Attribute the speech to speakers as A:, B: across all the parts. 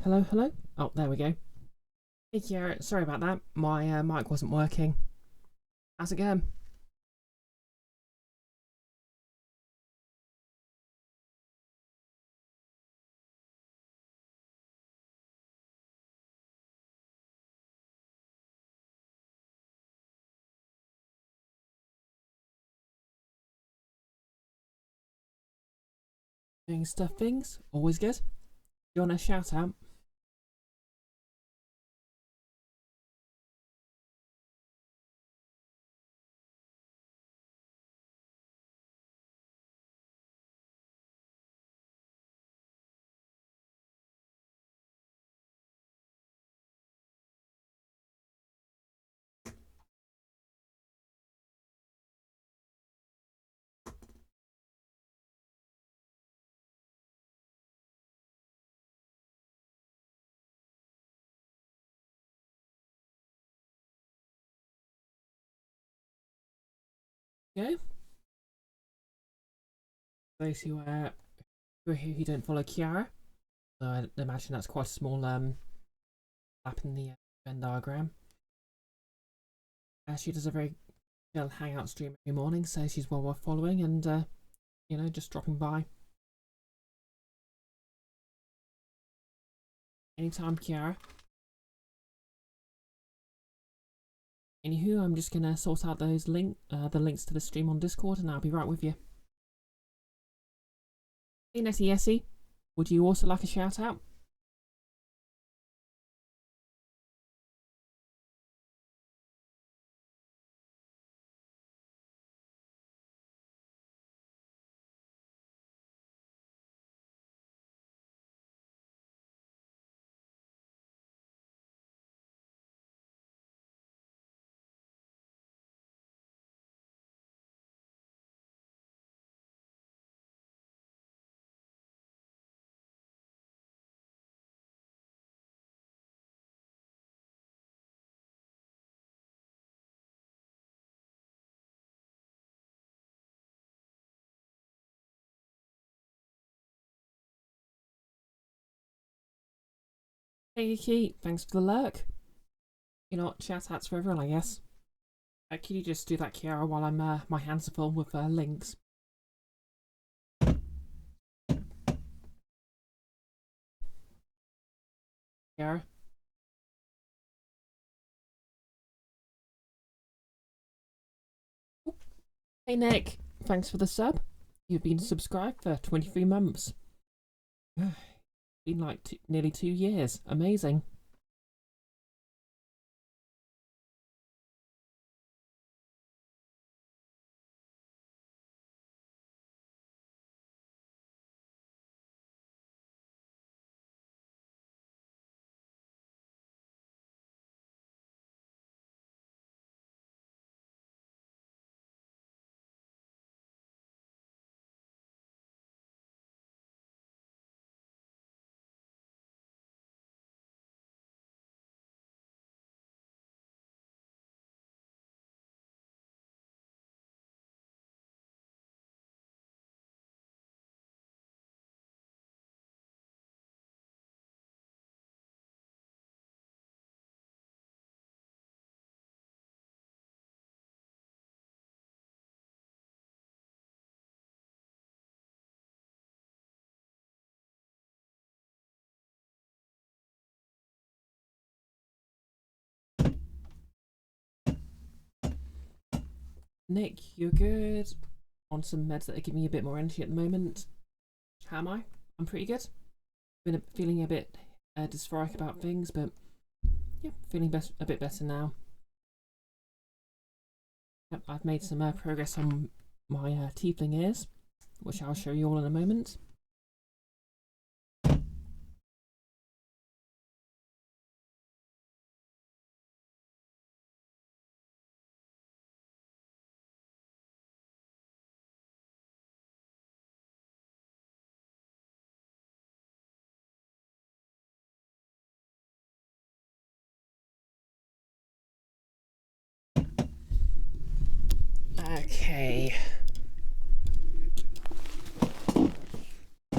A: Hello, hello. Oh, there we go. Hey, Kiara. Sorry about that. My mic wasn't working. How's it going? Doing stuff things. Always good. You want a shout out? Yeah. Those who don't follow Kiara, I imagine that's quite a small gap in the Venn diagram. She does a very chill hangout stream every morning, so she's well worth following and you know, just dropping by anytime, Kiara. Anywho, I'm just gonna sort out those the links to the stream on Discord, and I'll be right with you. Hey, Nettie Essie, would you also like a shout out? Hey, Yuki, thanks for the lurk. You know what, shout outs for everyone, I guess. Can you just do that, Kiara, while I'm my hands are full with links? Kiara. Hey, Nick, thanks for the sub. You've been subscribed for 23 months. Been like nearly 2 years. Amazing. Nick, you're good. On some meds that are giving me a bit more energy at the moment. How am I? I'm pretty good. Been feeling a bit dysphoric about things, but yeah, feeling a bit better now. Yep, I've made some progress on my tiefling ears, which I'll show you all in a moment. Okay.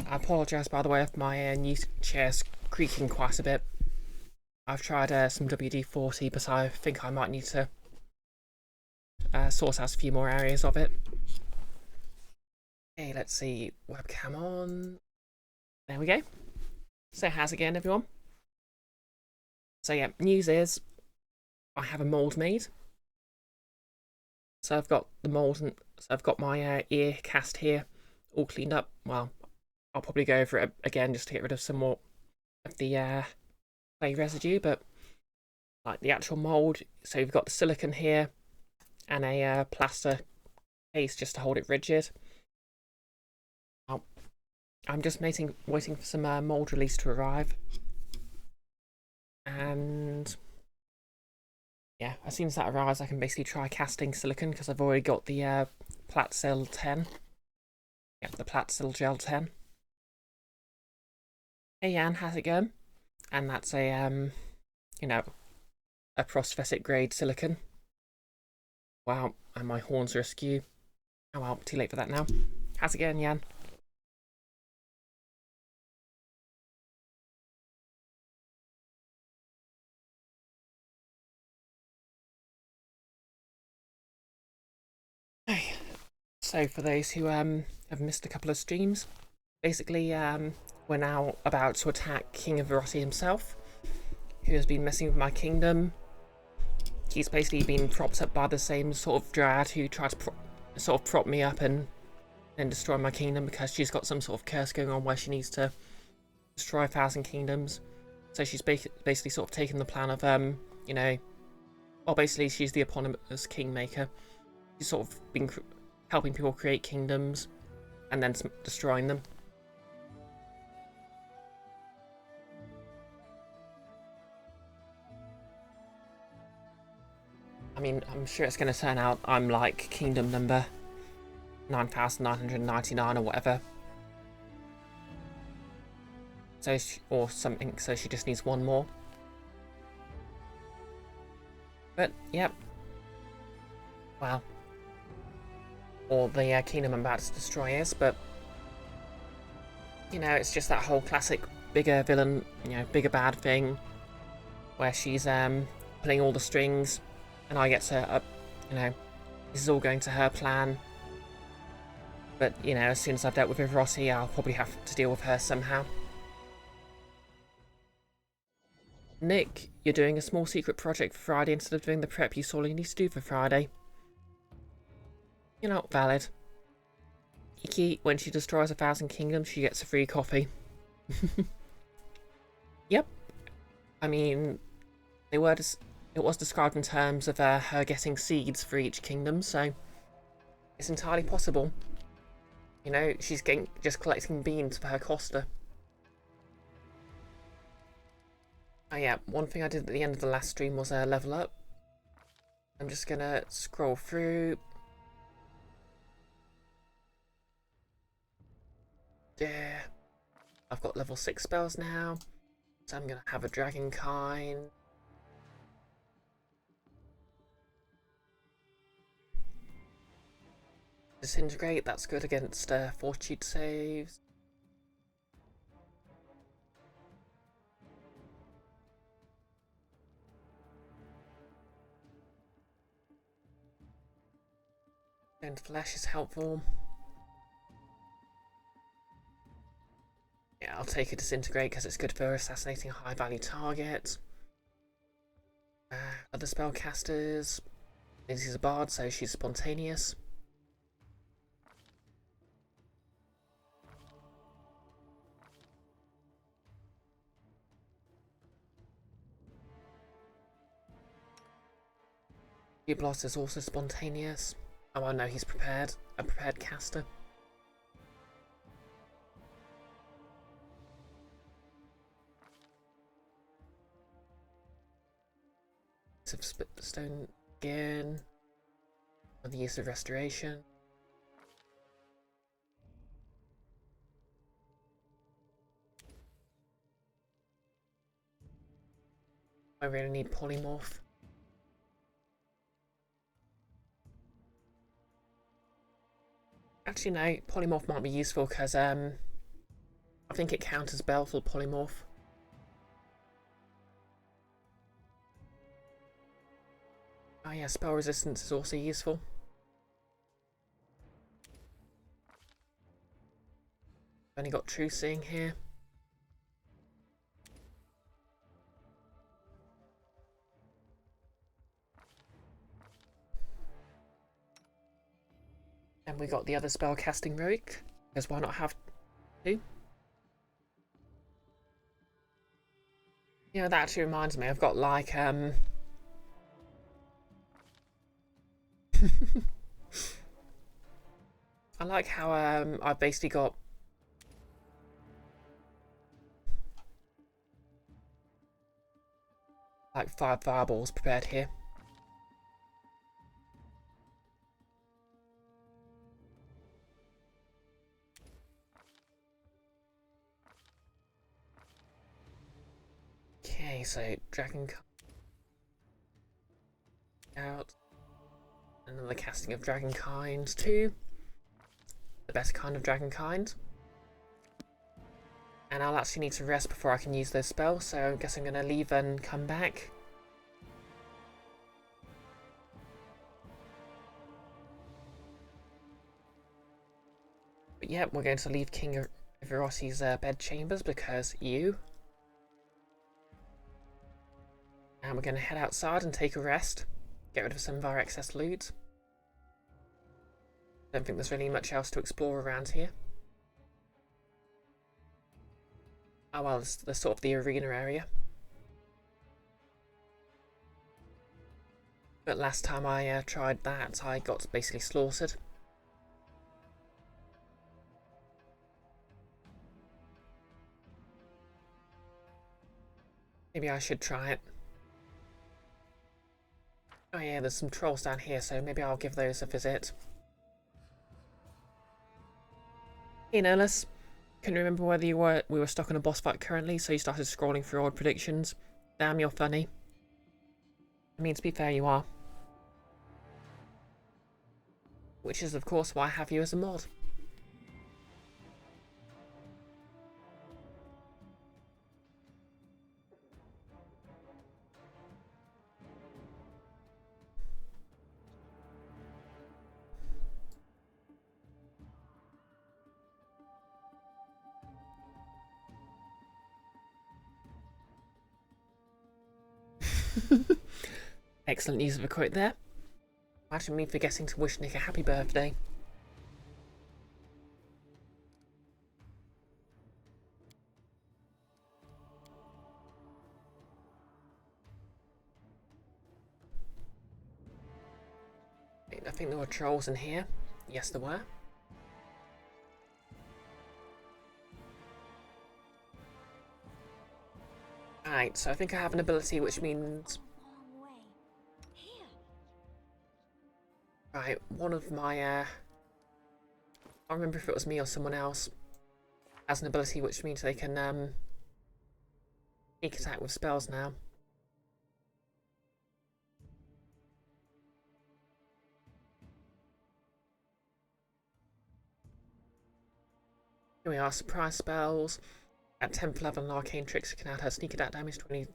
A: I apologise, by the way, if my new chair's creaking quite a bit. I've tried some WD-40, but I think I might need to sort out a few more areas of it. Okay, let's see. Webcam on. There we go. So how's it going, everyone? So yeah, news is I have a mould made. So I've got the mould, and so I've got my ear cast here, all cleaned up. Well, I'll probably go over it again just to get rid of some more of the clay residue, but like the actual mould. So you've got the silicone here and a plaster case just to hold it rigid. I'm just waiting for some mould release to arrive, and yeah, as soon as that arrives, I can basically try casting silicone because I've already got the Platsil 10. Yeah, the Platsil Gel 10. Hey Jan, how's it going? And that's a you know, a prosthetic grade silicone. Wow, and my horns are askew. Oh well, too late for that now. How's it going, Jan? So for those who have missed a couple of streams, basically we're now about to attack King of Verossi himself, who has been messing with my kingdom. He's basically been propped up by the same sort of dryad who tried to sort of prop me up and then destroy my kingdom because she's got some sort of curse going on where she needs to destroy 1,000 kingdoms. So she's basically sort of taken the plan of you know, well, basically she's the eponymous Kingmaker. She's sort of been helping people create kingdoms and then destroying them. I mean, I'm sure it's going to turn out I'm like kingdom number 9,999 or whatever. So or something, so she just needs one more. But, yep. Well. Or the kingdom I'm about to destroy is, but you know, it's just that whole classic bigger villain, you know, bigger bad thing where she's pulling all the strings and I get to, you know, this is all going to her plan. But, you know, as soon as I've dealt with Rossi, I'll probably have to deal with her somehow. Nick, you're doing a small secret project for Friday instead of doing the prep you sorely need to do for Friday. You're not valid. Iki, when she destroys 1,000 kingdoms, she gets a free coffee. Yep. I mean, it was described in terms of her getting seeds for each kingdom, so it's entirely possible. You know, she's just collecting beans for her Costa. Oh yeah, one thing I did at the end of the last stream was level up. I'm just gonna scroll through. Yeah, I've got level 6 spells now, so I'm gonna have a Dragonkind. Disintegrate, that's good against fortitude saves. And flesh is helpful. Yeah, I'll take a disintegrate because it's good for assassinating a high value target. Other spellcasters. This is a bard, so she's spontaneous. Blast is also spontaneous. Oh, I know he's prepared. A prepared caster. Split the stone again. With the use of restoration. I really need polymorph. Actually, no. Polymorph might be useful because I think it counters Baleful Polymorph. Oh yeah, spell resistance is also useful. Only got True Seeing here. And we got the other spell casting Rogue, because why not have two? You know, that actually reminds me, I've got like I like how I've basically got like 5 fireballs prepared here. Okay, so Dragon out. Another casting of Dragonkind too. The best kind of Dragonkind. And I'll actually need to rest before I can use those spells, so I guess I'm going to leave and come back. But yeah, we're going to leave King-Virossi's bed chambers because you. And we're going to head outside and take a rest. Get rid of some of our excess loot. Don't think there's really much else to explore around here. Oh well, there's sort of the arena area. But last time I tried that, I got basically slaughtered. Maybe I should try it. Oh yeah, there's some trolls down here, so maybe I'll give those a visit. Hey Nolus, couldn't remember whether we were stuck on a boss fight currently, so you started scrolling through old predictions. Damn, you're funny. I mean, to be fair, you are. Which is, of course, why I have you as a mod. Excellent use of a quote there. Imagine me forgetting to wish Nick a happy birthday. I think there were trolls in here. Yes, there were. Alright, so I think I have an ability which means... Right, one of my, I don't remember if it was me or someone else, has an ability which means they can, sneak attack with spells now. Here we are, surprise spells. At 10th level, an arcane tricks can add her sneak attack damage to any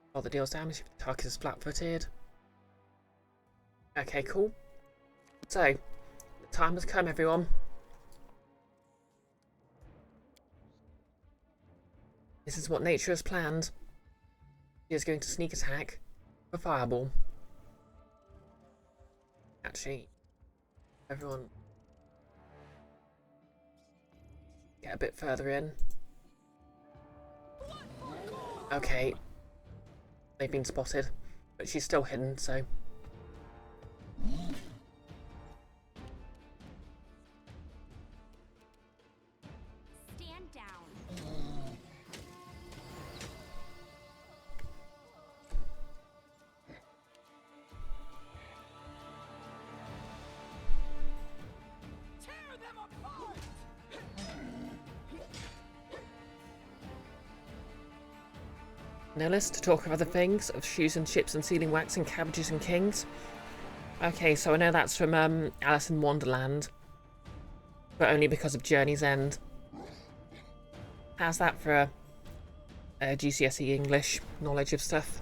A: spell that deals damage if the target is flat-footed. Okay, cool. So, the time has come, everyone. This is what nature has planned. She is going to sneak attack for Fireball. Actually, everyone get a bit further in. Okay, they've been spotted, but she's still hidden, so...
B: Stand down. Tear them apart.
A: Nihilist to talk of other things, of shoes and chips and sealing wax and cabbages and kings. Okay, so I know that's from Alice in Wonderland. but only because of Journey's End. How's that for a GCSE English knowledge of stuff?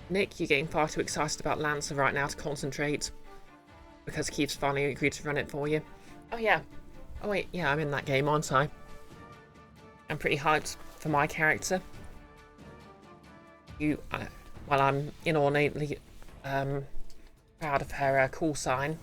A: Nick, you're getting far too excited about Lancer right now to concentrate, because Keith's finally agreed to run it for you. Oh yeah. Oh wait, yeah, I'm in that game, aren't I? I'm pretty hyped for my character. Well, I'm inordinately proud of her call sign.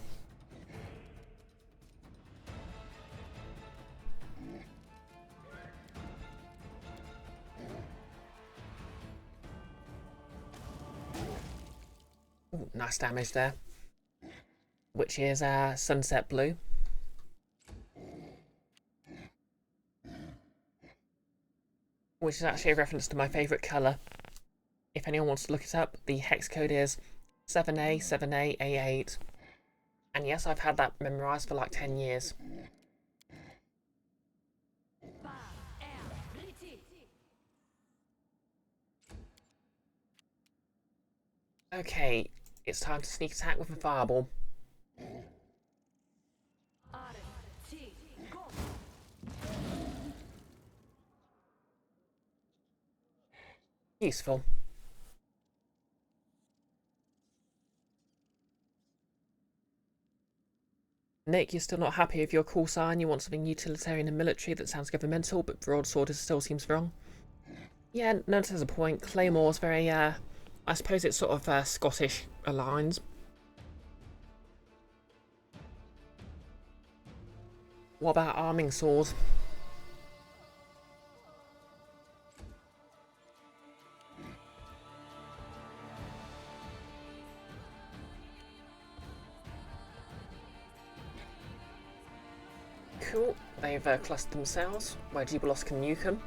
A: Ooh, nice damage there. Which is Sunset Blue. Which is actually a reference to my favourite colour. If anyone wants to look it up, the hex code is 7A7AA8. And yes, I've had that memorised for like 10 years. Okay, it's time to sneak attack with a fireball. Useful. Nick, you're still not happy with your call sign. You want something utilitarian and military that sounds governmental, but broadsword still seems wrong. Yeah, no, there's a point. Claymore's very, I suppose it's sort of Scottish aligned. What about arming sword? Cool. They've clustered themselves where Jubilos can nuke them.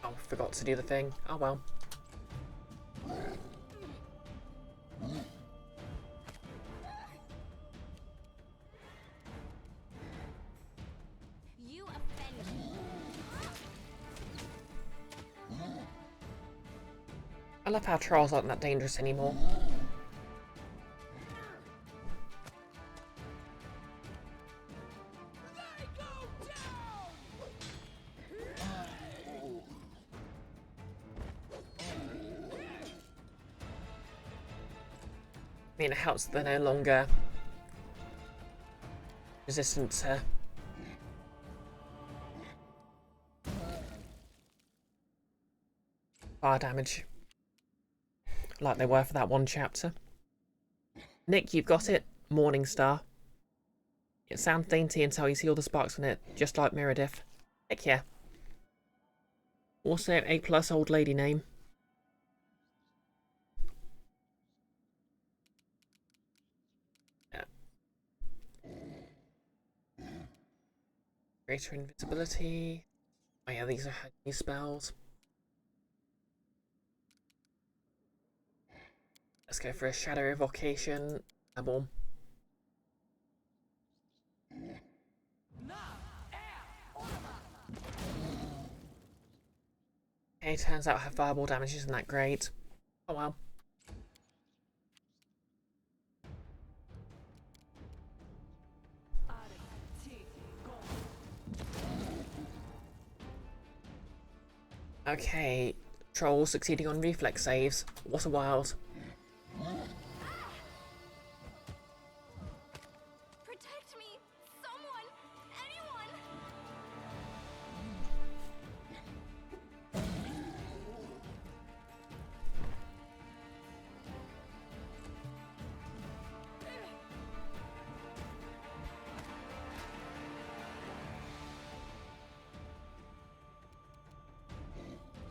A: Oh, forgot to do the thing. Oh well.
B: You offend me.
A: I love how trolls aren't that dangerous anymore. I mean, it helps that they're no longer resistant to fire damage, like they were for that one chapter. Nick, you've got it. Morningstar. It sounds dainty until you see all the sparks on it, just like Meredith. Heck yeah. Also, A+ old lady name. Greater invisibility. Oh yeah, these are her new spells. Let's go for a shadow evocation. Boom. Okay, turns out her fireball damage isn't that great. Oh well. Okay, Troll succeeding on reflex saves. What a wild.
B: Protect me! Someone! Anyone!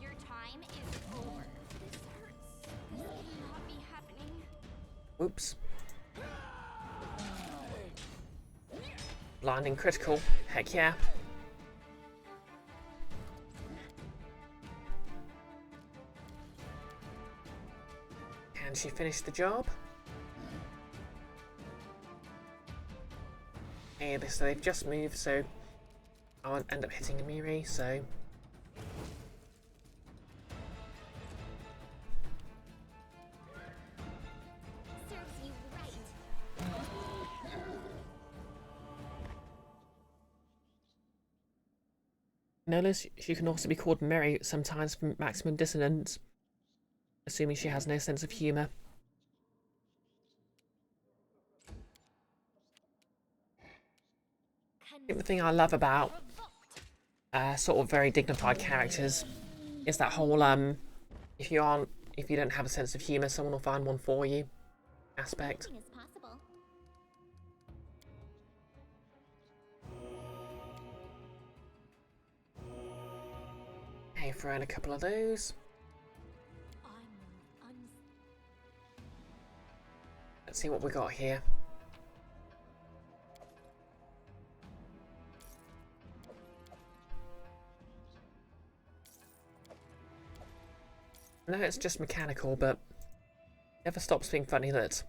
B: Your time is over. This hurts. This cannot be happening.
A: Whoops. Blinding critical. Heck yeah. Can she finish the job? Okay, so they've just moved, so I won't end up hitting Amiri, so...
B: Serves you
A: Notice she can also be called merry sometimes from maximum dissonance, assuming she has no sense of humour. I think the thing I love about sort of very dignified characters is that whole if you don't have a sense of humour, someone will find one for you aspect. Okay, throw in a couple of those. Let's see what we got here. I know it's just mechanical, but it never stops being funny that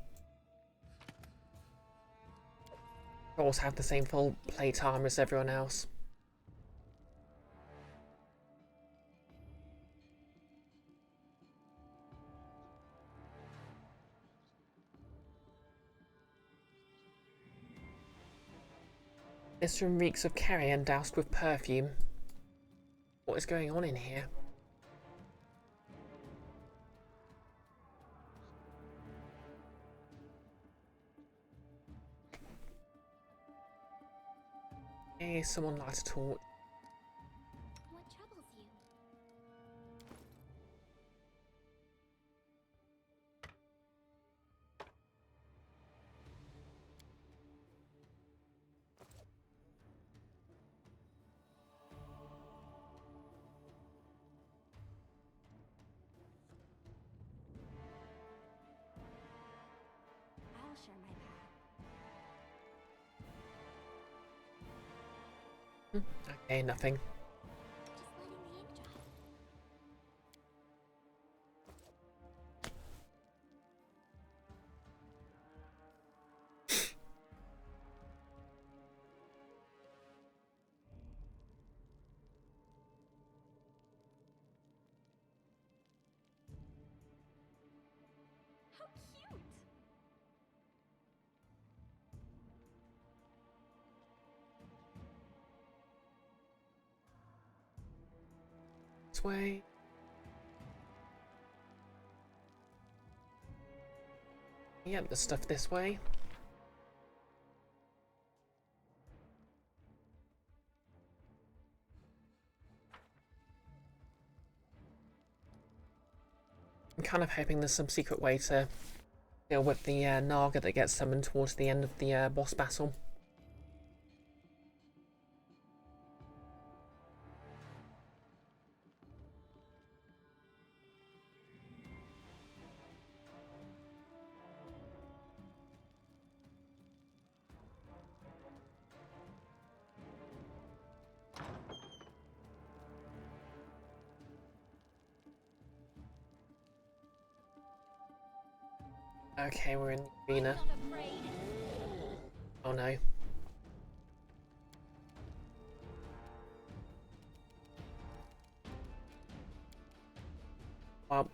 A: trolls have the same full plate armor as everyone else. This room reeks of carrion doused with perfume. What is going on in here? Hey, someone light a torch.
B: What troubles you? I'll share my path.
A: Okay, nothing.
B: Just letting the ink dry. How cute!
A: This way. Yep, the stuff this way. I'm kind of hoping there's some secret way to deal with the Naga that gets summoned towards the end of the boss battle. Okay, we're in the arena. Oh no. Well,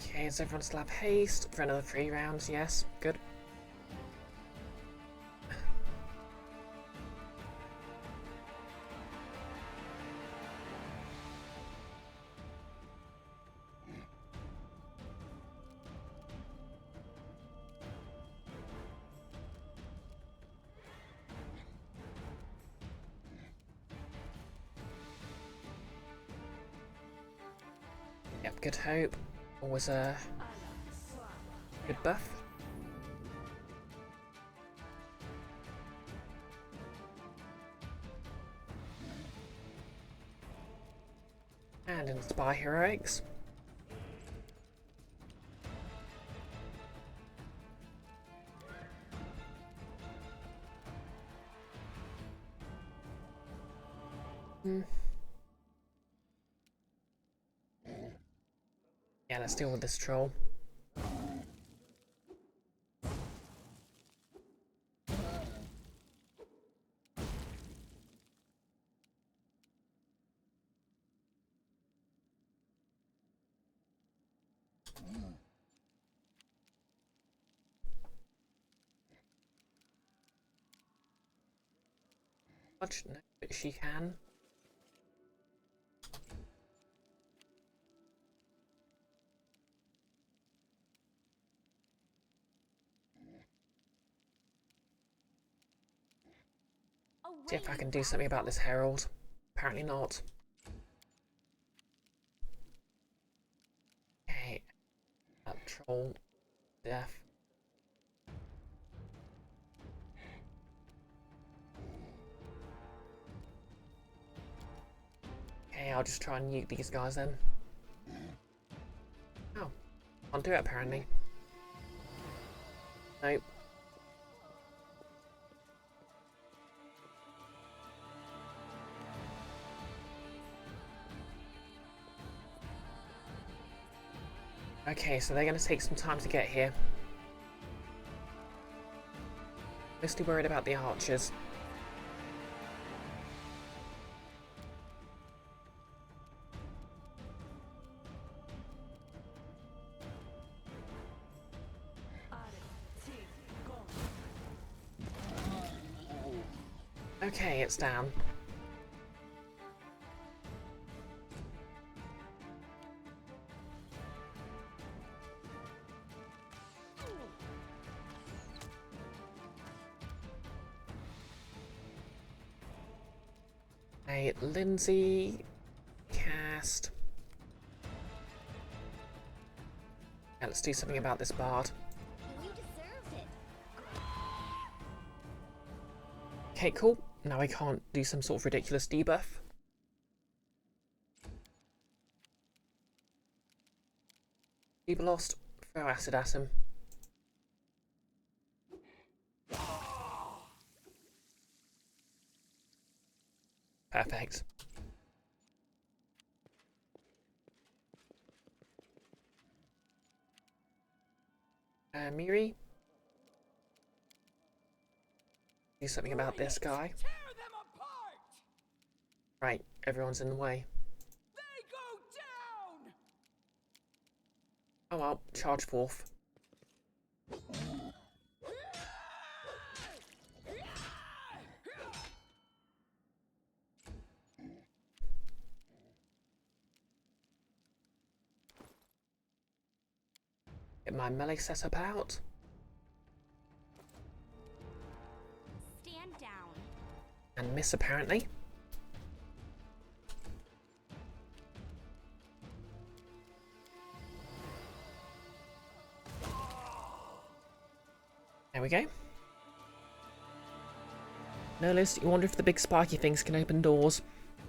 A: okay, is everyone still have haste for another 3 rounds? Yes, good. Yep, good hope. Always a good buff. And inspire heroics. Yeah, let's deal with this troll. charge? No, but she can. See if I can do something about this herald. Apparently not. Okay. That troll. Death. Okay, I'll just try and nuke these guys then. Oh. Can't do it apparently. Nope. Okay, so they're going to take some time to get here. Mostly worried about the archers. Okay, it's down. Hey, Lindsay, cast. Yeah, let's do something about this bard.
B: You deserved it.
A: Okay, cool. Now I can't do some sort of ridiculous debuff. People lost. Throw acid at him. Perfect. Miri? Do something about this guy.
C: Tear them apart!
A: Right, everyone's in the way.
C: They go down!
A: Oh well, charge forth. Get my melee setup out.
B: Stand down.
A: And miss apparently. There we go. Noticed, you wonder if the big spiky things can open doors.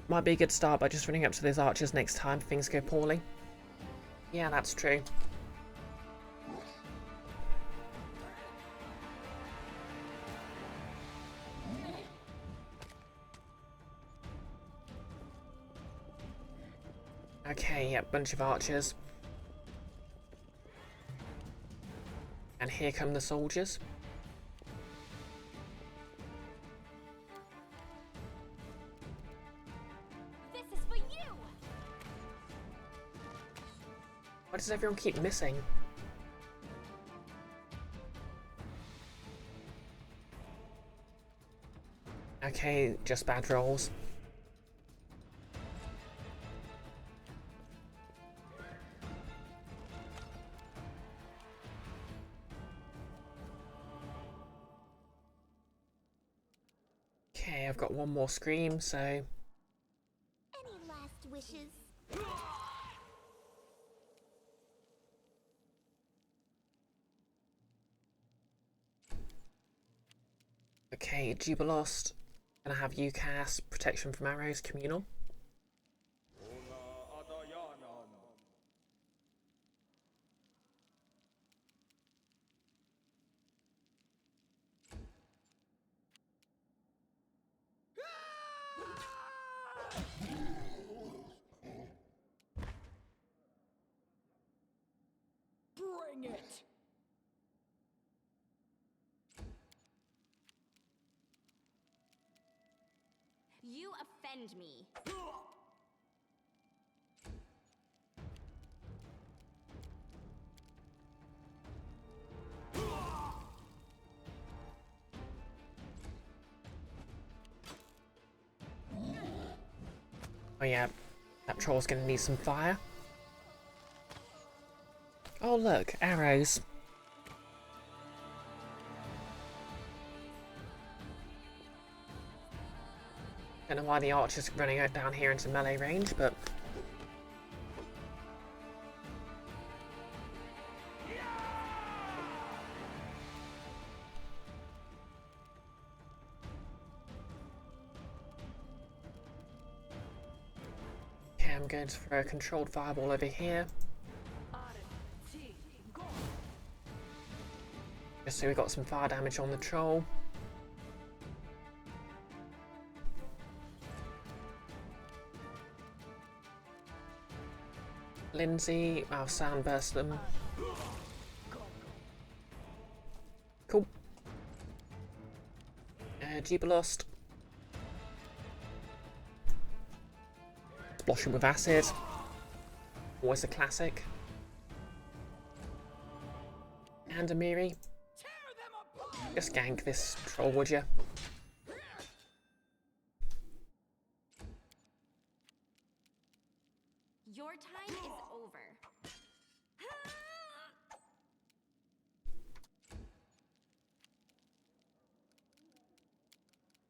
A: Might be a good start by just running up to those archers next time if things go poorly. Yeah, that's true. Okay, yeah, bunch of archers. And here come the soldiers.
B: This is for you.
A: Why does everyone keep missing? Okay, just bad rolls. Okay, I've got one more scream, so...
B: Any last wishes?
A: Okay, Jubilost. Gonna have you cast Protection from Arrows, Communal.
C: Bring it!
B: You offend me.
A: Oh yeah, that troll's gonna need some fire. Oh look, arrows. Don't know why the archer's running out down here into melee range, but... Okay, I'm going to throw a controlled fireball over here. Just so we got some fire damage on the troll. Lindsay, I'll soundburst them. Cool. Jubilost. Splosh him with acid. Always a classic. And Amiri. Just gank this troll, would you?
B: Your time is over.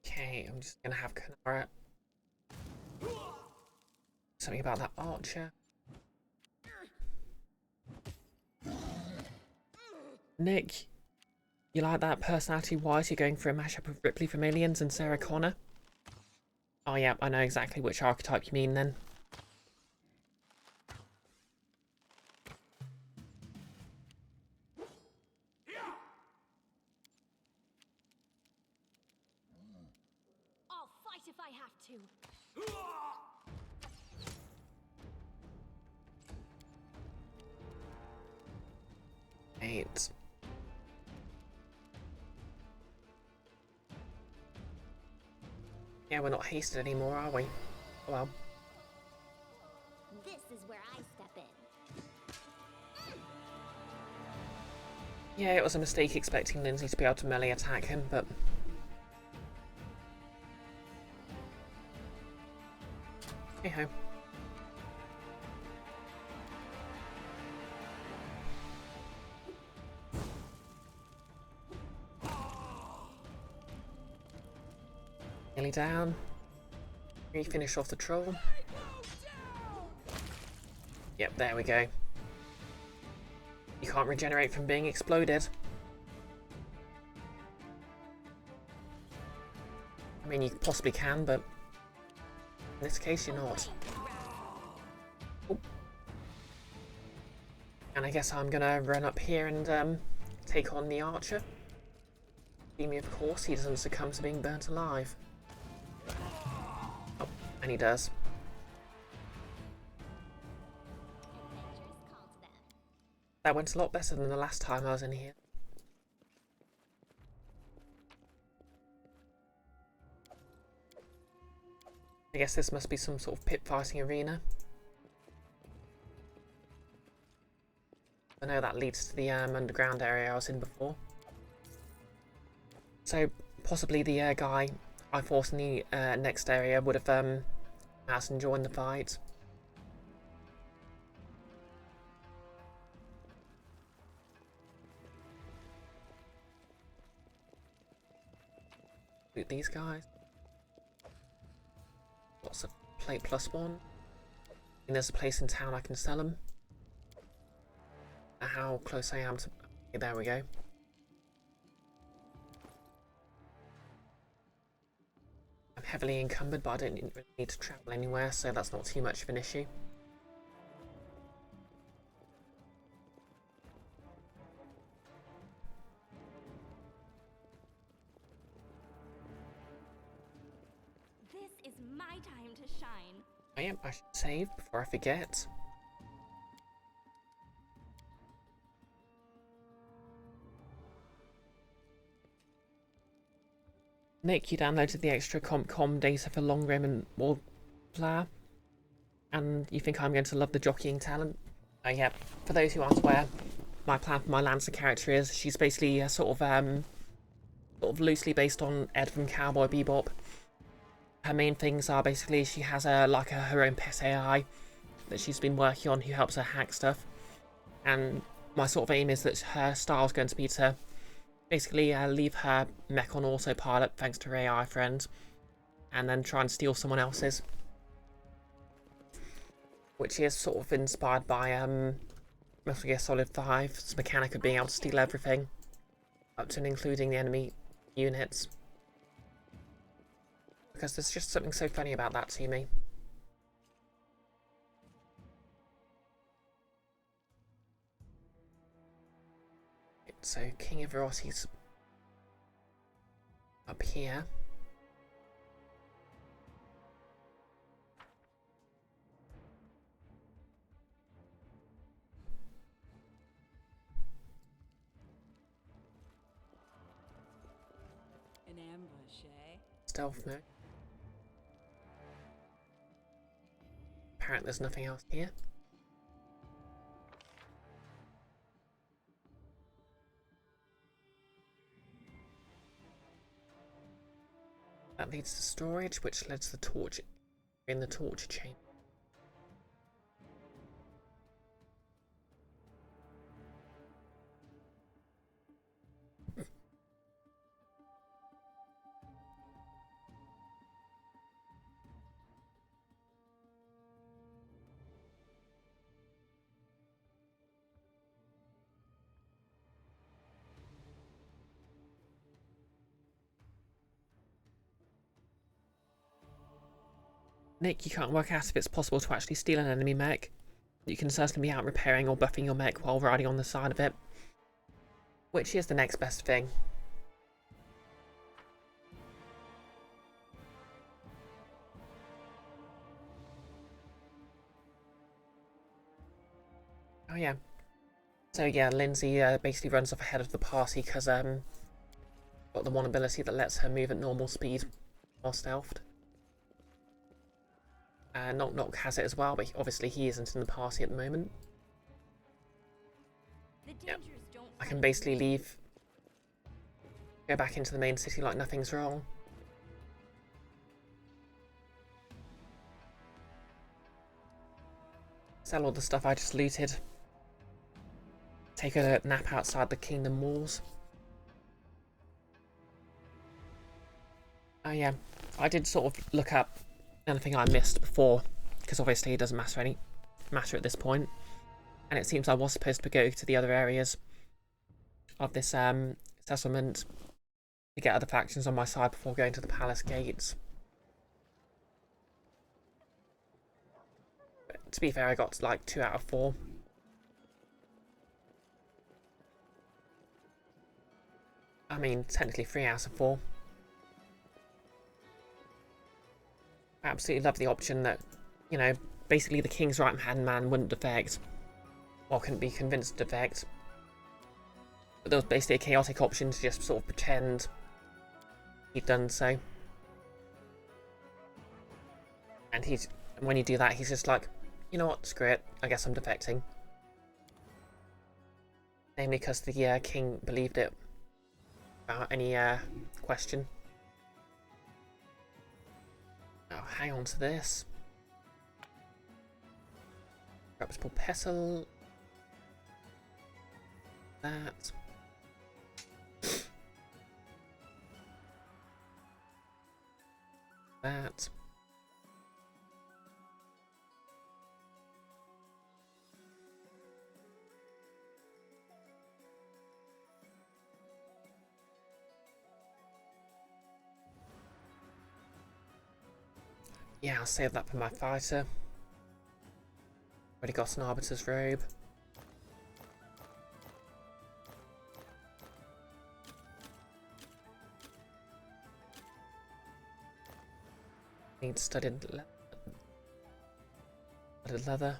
A: Okay, I'm just gonna have Kanara. Something about that archer. Nick, you like that personality-wise? You're going for a mashup of Ripley from Aliens and Sarah Connor? Oh yeah, I know exactly which archetype you mean then.
B: I'll fight if I have to.
A: 8. Yeah, we're not hasted anymore, are we? Oh well.
B: This is where I step in.
A: Yeah, it was a mistake expecting Lindsay to be able to melee attack him, but... hey-ho. Nearly down. Refinish off the troll. Yep, there we go. You can't regenerate from being exploded. I mean, you possibly can, but in this case, you're not. Oh. And I guess I'm gonna run up here and take on the archer. Assuming, of course, he doesn't succumb to being burnt alive. Oh, and he does. That went a lot better than the last time I was in here. I guess this must be some sort of pit fighting arena. I know that leads to the underground area I was in before. So possibly the guy I fought in the next area would have asked and joined the fight. Loot these guys. Lots of plate +1. And there's a place in town I can sell them. How close I am to... okay, there we go. I'm heavily encumbered, but I don't really need to travel anywhere, so that's not too much of an issue.
B: This is my time to shine.
A: Oh yeah, I should save before I forget. Nick, you downloaded the extra com data for Long Rim and Wallflower, and you think I'm going to love the jockeying talent? Oh yeah, for those who aren't aware, my plan for my Lancer character is she's basically a sort of loosely based on Ed from Cowboy Bebop. Her main things are basically she has her own pet AI that she's been working on who helps her hack stuff. And my sort of aim is that her style is going to be to basically leave her mech on autopilot thanks to her AI friend, and then try and steal someone else's. Which is sort of inspired by Metal Gear Solid 5's mechanic of being able to steal everything, up to and including the enemy units. Because there's just something so funny about that to me. So King of Verosi's up here.
C: An ambush, eh?
A: Stealth mode. Apparently there's nothing else here. That leads to storage, which leads to the torch in the torture chamber. Nick, you can't work out if it's possible to actually steal an enemy mech. You can certainly be out repairing or buffing your mech while riding on the side of it. Which is the next best thing. Oh yeah. So yeah, Lindsay basically runs off ahead of the party because got the one ability that lets her move at normal speed while stealthed. Knock Knock has it as well, but obviously he isn't in the party at the moment. Yeah, I can basically leave, go back into the main city like nothing's wrong. Sell all the stuff I just looted. Take a nap outside the kingdom walls. Oh yeah, I did sort of look up anything I missed before, because obviously it doesn't matter at this point. And it seems I was supposed to go to the other areas of this settlement to get other factions on my side before going to the palace gates. But to be fair, I got like 2 out of 4. I mean, technically 3 out of 4. I absolutely love the option that, you know, basically the king's right-hand man wouldn't defect, or couldn't be convinced to defect. But there was basically a chaotic option to just sort of pretend he'd done so. And when you do that, he's just like, you know what, screw it, I guess I'm defecting. Namely because the king believed it without any question. Oh, hang on to this. Reputable pestle. That. That. Yeah, I'll save that for my fighter. Already got an Arbiter's robe. Need studded leather.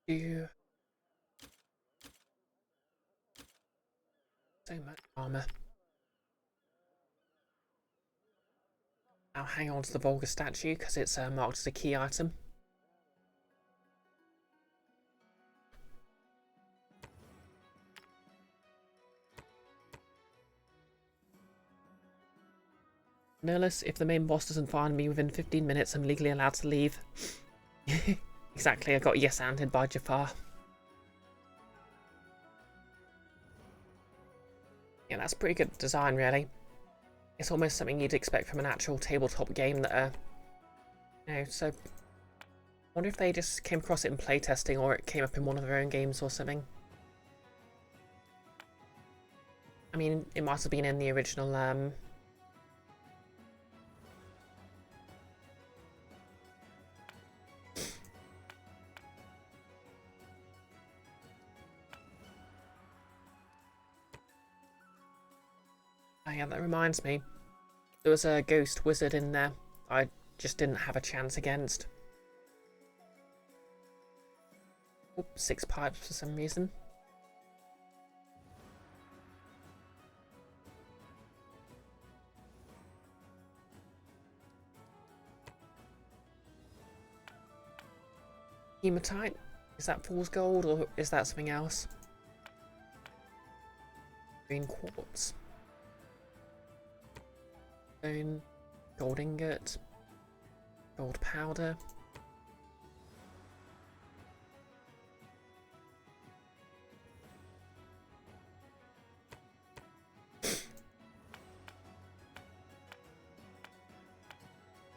A: do so much armor. I'll hang on to the Volga statue because it's marked as a key item. Nihilus, if the main boss doesn't find me within 15 minutes, I'm legally allowed to leave. Exactly, I got yes-anded by Jafar. Yeah, that's pretty good design, really. It's almost something you'd expect from an actual tabletop game that, you know, so... I wonder if they just came across it in playtesting or it came up in one of their own games or something. I mean, it might have been in the original, Oh yeah, that reminds me. There was a ghost wizard in there I just didn't have a chance against. Oop, 6 pipes for some reason. Hematite? Is that fool's gold or is that something else? Green quartz. Stone. Gold ingot. Gold powder.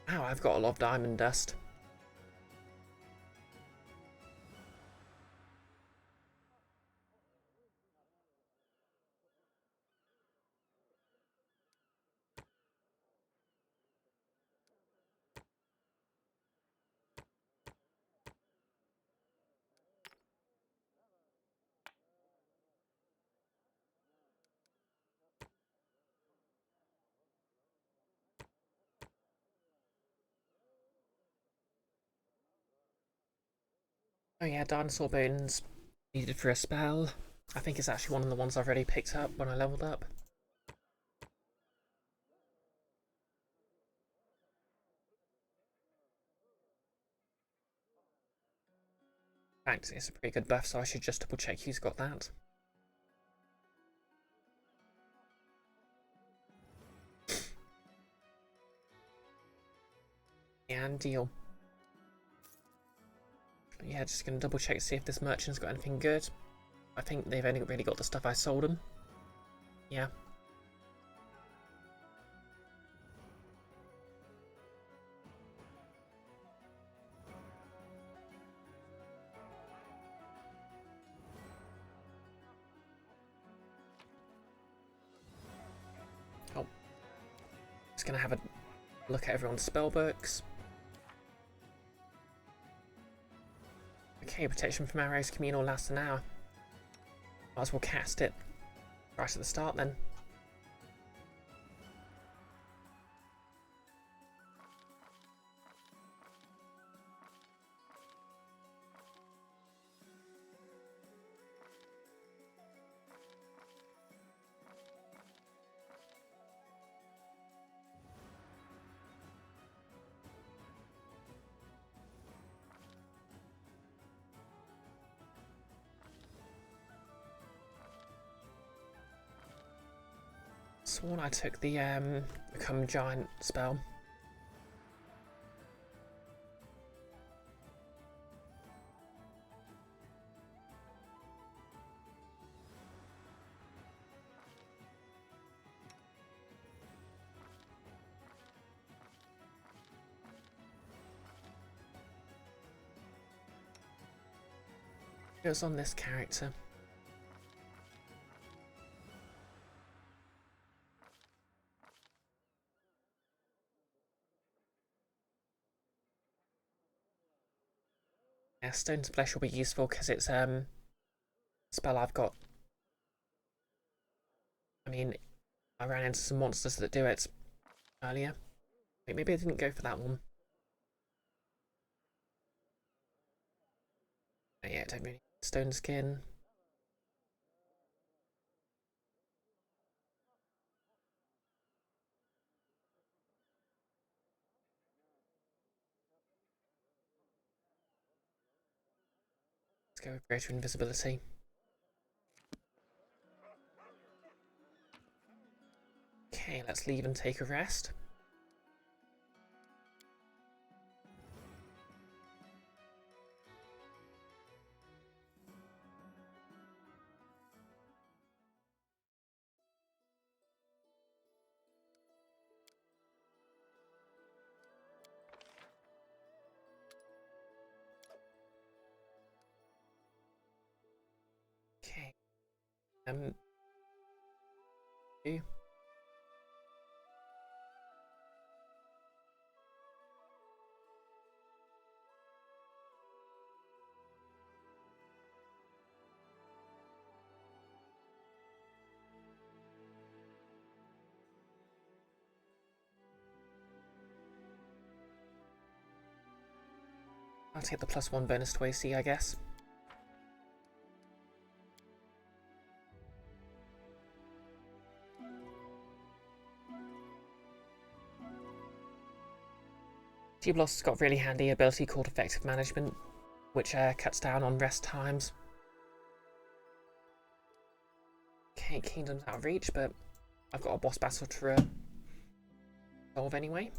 A: Wow, I've got a lot of diamond dust. Oh yeah, dinosaur bones needed for a spell. I think it's actually one of the ones I've already picked up when I leveled up. In fact, it's a pretty good buff, so I should just double check who's got that. And deal. Yeah, just gonna double check to see if this merchant's got anything good. I think they've only really got the stuff I sold them. Yeah. Oh. Just gonna have a look at everyone's spell books. Okay, protection from arrows communal lasts an hour. Might as well cast it right at the start then. Sworn I took the become giant spell. It was on this character. Yeah, Stone's Flesh will be useful because it's spell I've got. I mean, I ran into some monsters that do it earlier. Wait, maybe I didn't go for that one. Oh, yeah, don't really stone skin. Let's go with greater invisibility. Okay, let's leave and take a rest. Okay. You. I'll take the +1 bonus to AC, I guess. G-Bloss has got a really handy ability called Effective Management, which cuts down on rest times. Okay, Kingdom's out of reach, but I've got a boss battle to resolve anyway.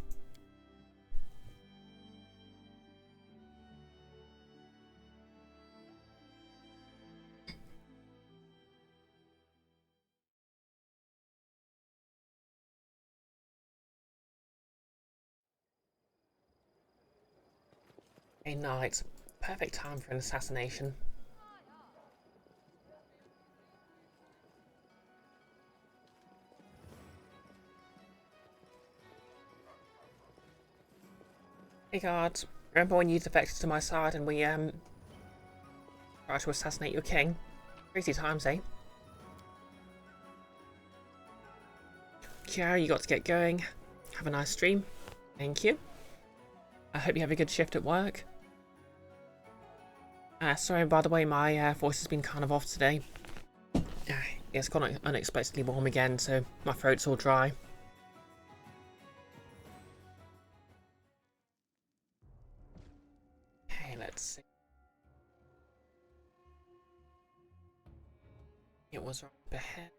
A: A night. Perfect time for an assassination. Hey guards, remember when you defected to my side and we tried to assassinate your king? Crazy times, eh? Yeah, you got to get going. Have a nice stream. Thank you. I hope you have a good shift at work. Sorry, by the way, my voice has been kind of off today. It's got unexpectedly warm again, so my throat's all dry. Okay, let's see. It was right up ahead.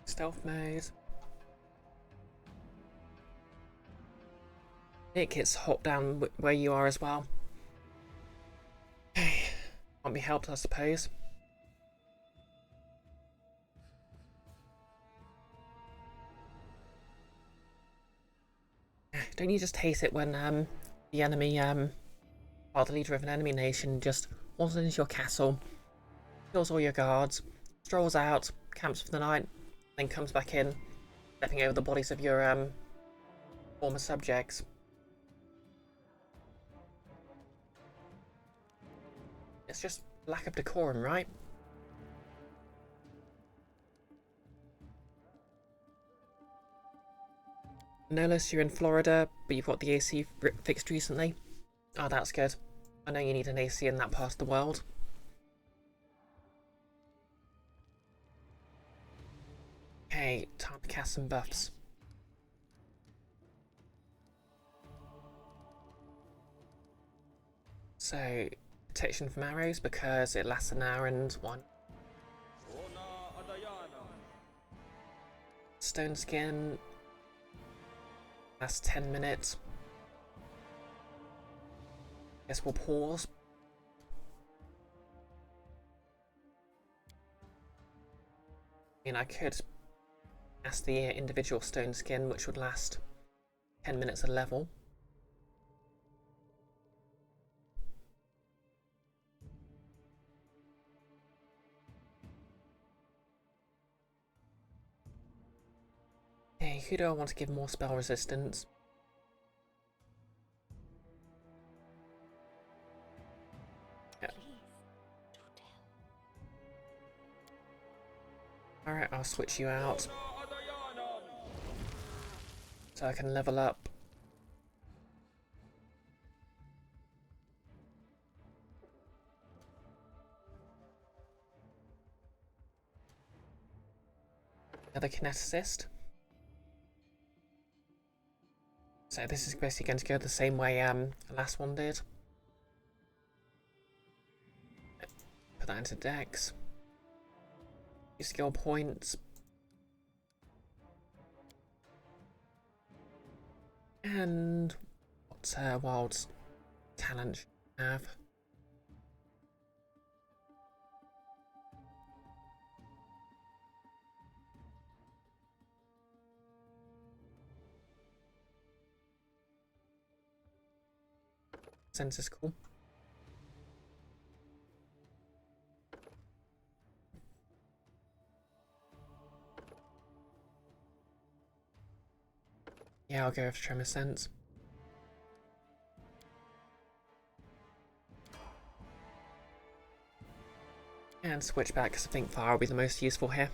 A: Stealth mode. It gets hot down where you are as well. Can't be helped, I suppose. Don't you just hate it when the enemy, or the leader of an enemy nation just wanders into your castle, kills all your guards, strolls out, camps for the night, then comes back in, stepping over the bodies of your former subjects? It's just lack of decorum, right? Notice you're in Florida, but you've got the AC fixed recently. Oh, that's good. I know you need an AC in that part of the world. Okay, time to cast some buffs. So, protection from arrows because it lasts an hour and 1. Stone skin lasts 10 minutes. Guess we'll pause. I mean, I could cast the individual stone skin, which would last 10 minutes a level. Okay, who do I want to give more spell resistance? Yeah. I'll switch you out so I can level up. Another kineticist. So this is basically going to go the same way the last one did. Put that into Dex. Skill points. And what wild talent should I have? Sense is cool. Yeah, I'll go with Tremor Sense. And switch back because I think Fire will be the most useful here.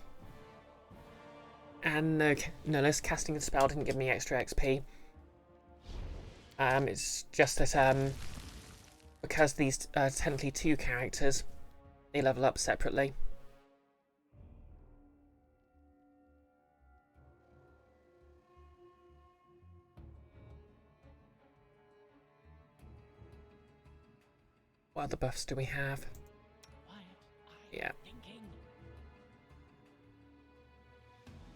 A: And no, less casting the spell didn't give me extra XP. It's just that because these are technically two characters, they level up separately. What other buffs do we have? Yeah.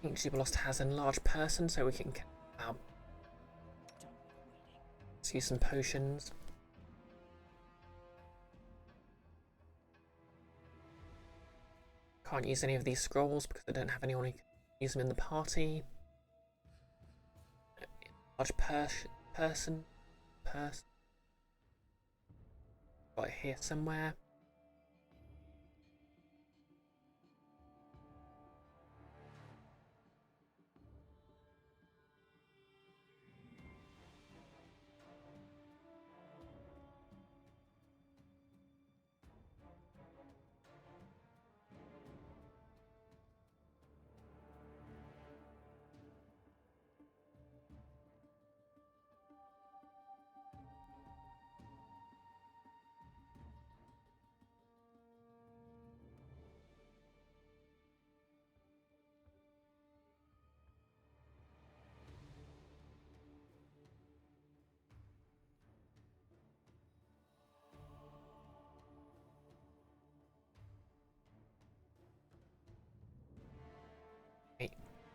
A: Ancient Lost has enlarged person, so we can see some potions. Can't use any of these scrolls because I don't have anyone who can use them in the party. Enlarged person. Got it here somewhere.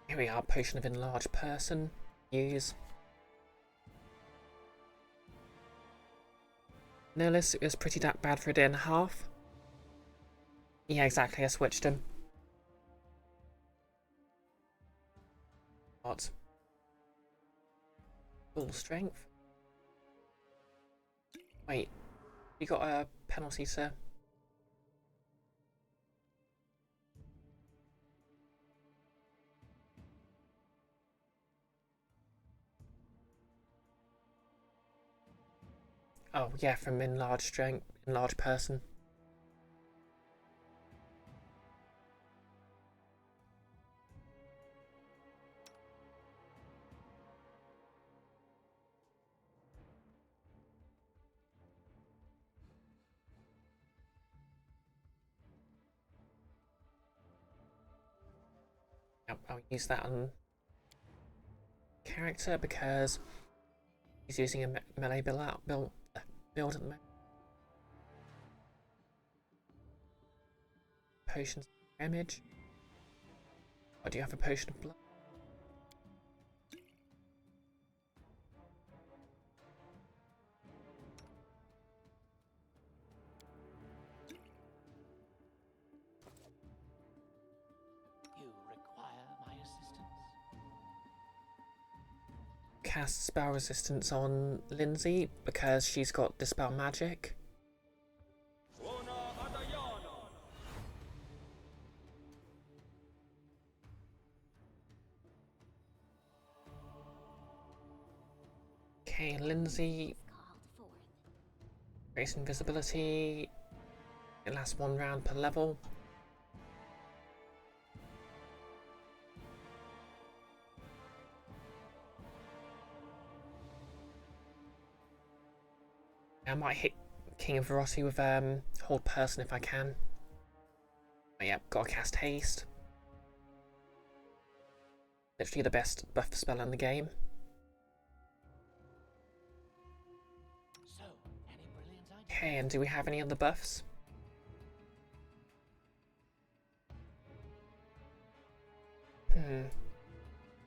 A: Here we are, potion of enlarged person. Use. Nihilus is pretty bad for a day and a half. Yeah, exactly, I switched him. What? Full strength? Wait, you got a penalty, sir? Oh, yeah, from enlarged strength, enlarged person. Yep, I'll use that on character because he's using a melee build at the moment. Potions of damage. Or do you have a potion of blood?
D: You require my assistance?
A: Cast spell resistance on Lindsay because she's got dispel magic. Okay, Lindsay. Grace invisibility. It lasts 1 round per level. I might hit King of Verossi with Hold Person if I can. Oh, yeah, gotta cast Haste. Literally the best buff spell in the game.
D: So, any brilliant ideas?
A: Okay, and do we have any other buffs?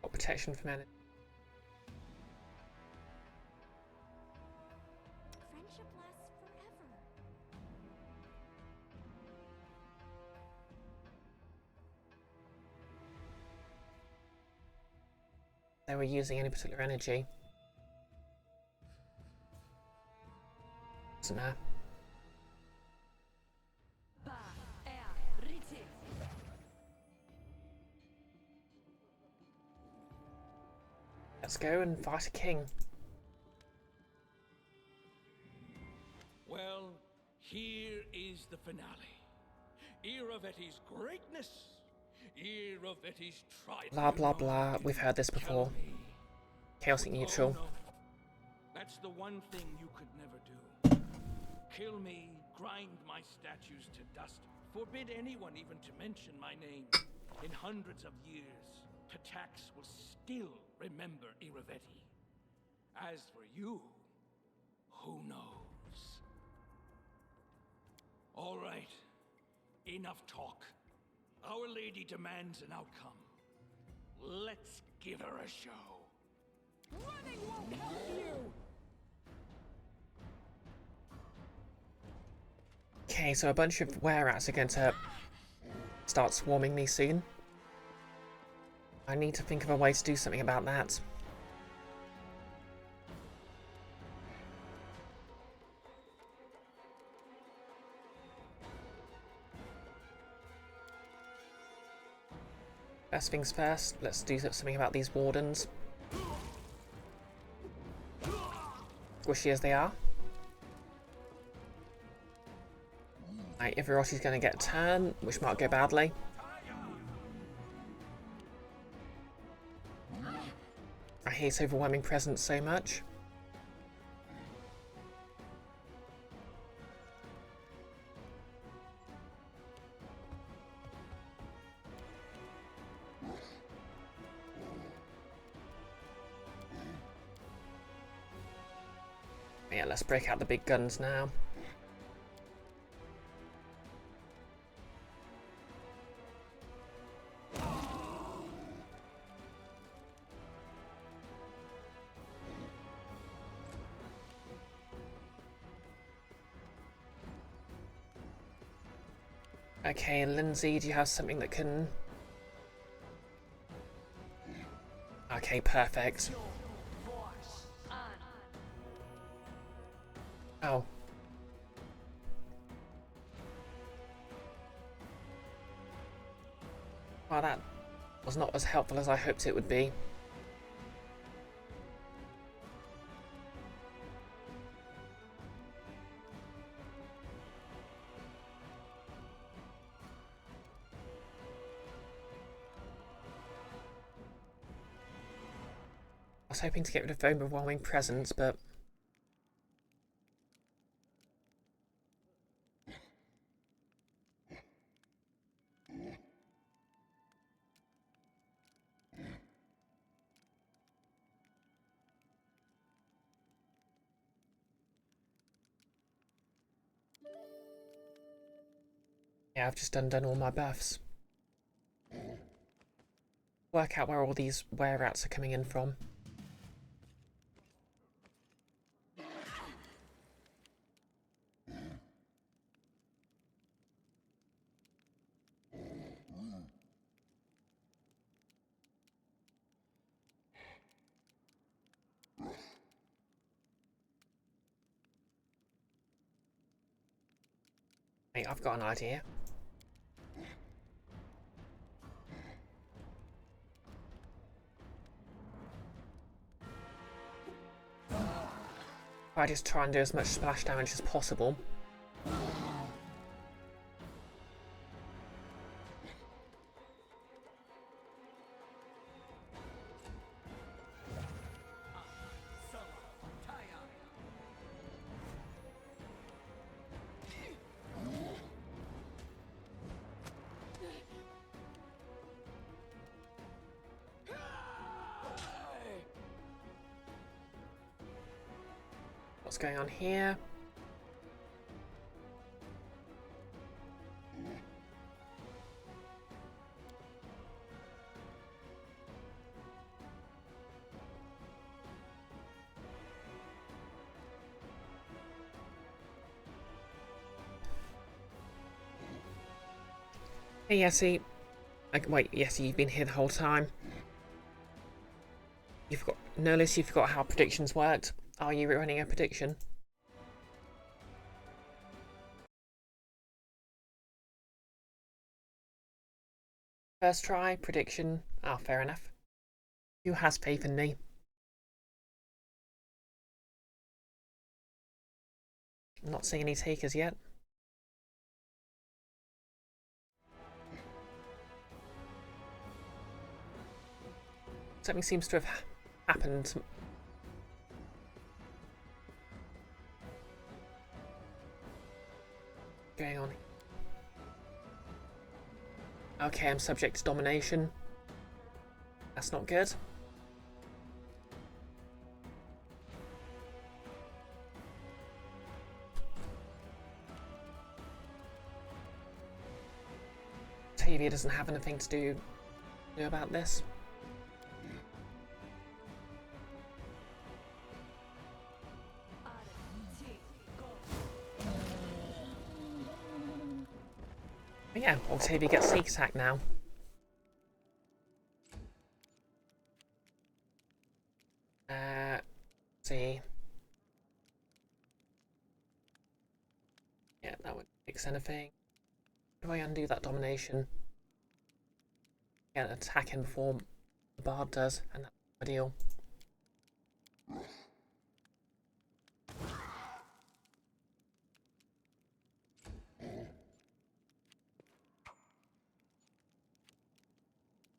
A: What protection from enemy?
B: Friendship lasts forever.
A: They were using any particular energy. Doesn't matter. Let's go and fight a king.
C: Well, here is the finale. Iravetti's greatness. Iravetti's triumph.
A: Blah blah blah. We've heard this before. Chaotic neutral.
C: Oh, no. That's the one thing you could never do. Kill me, grind my statues to dust, forbid anyone even to mention my name. In hundreds of years, Patax will still remember Iravetti. As for you, who knows? All right, enough talk. Our Lady demands an outcome. Let's give her a show. Running won't help you!
A: Okay, so a bunch of were-rats are going to start swarming me soon. I need to think of a way to do something about that. First things first, let's do something about these wardens. Squishy as they are. Right, Ivaroshi's going to get a turn, which might go badly. I hate his overwhelming presence so much. Yeah, let's break out the big guns now. Okay, Lindsay, do you have something that can... Okay, perfect. Oh. Well, that was not as helpful as I hoped it would be. I was hoping to get rid of overwhelming presence, but... yeah, I've just undone all my buffs. Work out where all these were-rats are coming in from. Hey, I've got an idea. If I just try and do as much splash damage as possible. What's going on here? Hey, Yessie. Wait, Yessie, you've been here the whole time. You forgot. Notice you forgot how predictions worked. Are you running a prediction? First try, prediction. Ah, fair enough. Who has faith in me? I'm not seeing any takers yet. Something seems to have happened. Going on. Okay, I'm subject to domination. That's not good. Tavia doesn't have anything to do about this. But yeah, Octavia gets sneak attack now. Let's see. Yeah, that wouldn't fix anything. How do I undo that domination? Yeah, attack him before the bard does, and that's ideal.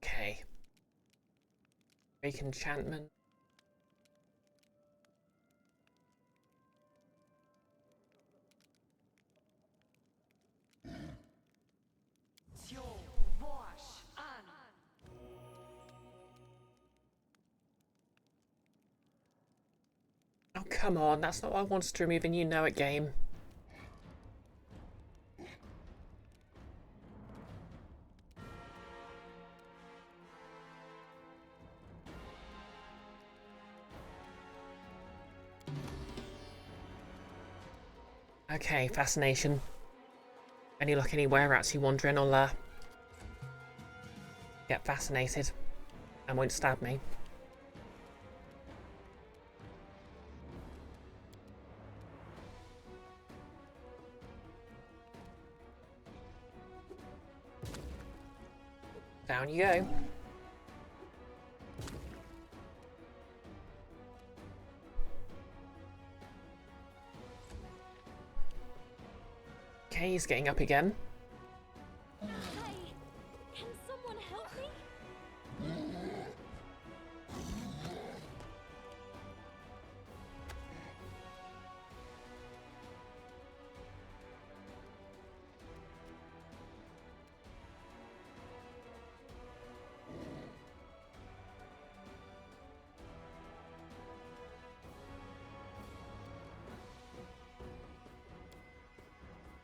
A: Okay. Break enchantment. Oh, come on, that's not what I wanted to remove, and you know it, game. Okay, fascination. Any luck anywhere else you wandering, I'll get fascinated and won't stab me. Down you go. Okay, he's getting up again.
B: Hey, can someone help me?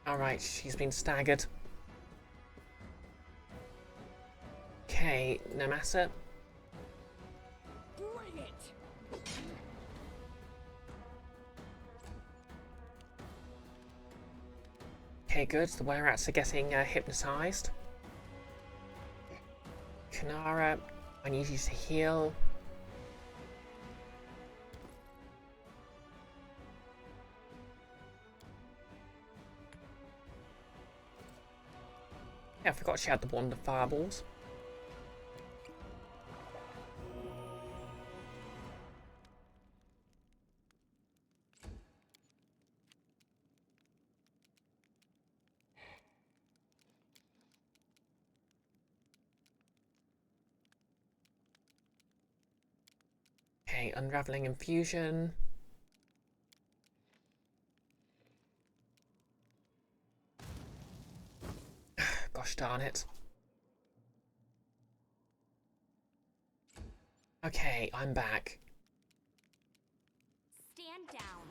A: Alright, she's been staggered. Okay, no matter.
C: Bring it!
A: Okay, good. The were-rats are getting hypnotised. Kanara, I need you to heal. Yeah, I forgot she had the wand of fireballs. Okay, unraveling infusion. Gosh darn it. Okay, I'm back.
B: Stand down.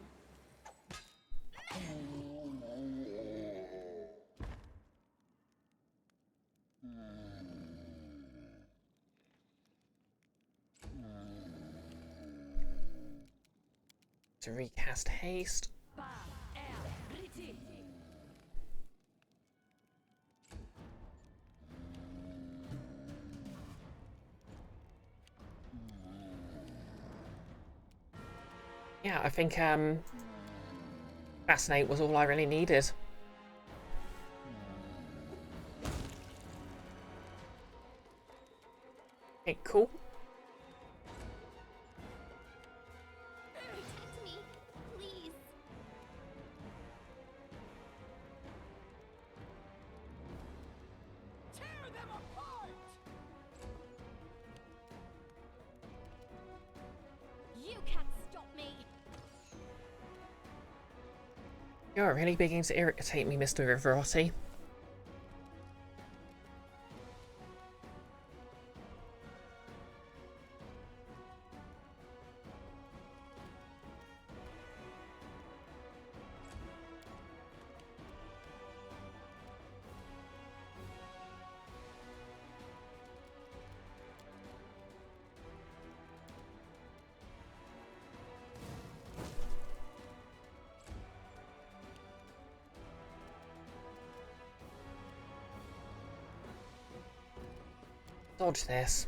A: To recast haste. Yeah, I think Fascinate was all I really needed. Okay, cool.
B: Protect me, please.
C: Tear them apart!
B: You can't stop me.
A: You're really beginning to irritate me, Mr. Riverotti. Dodge this.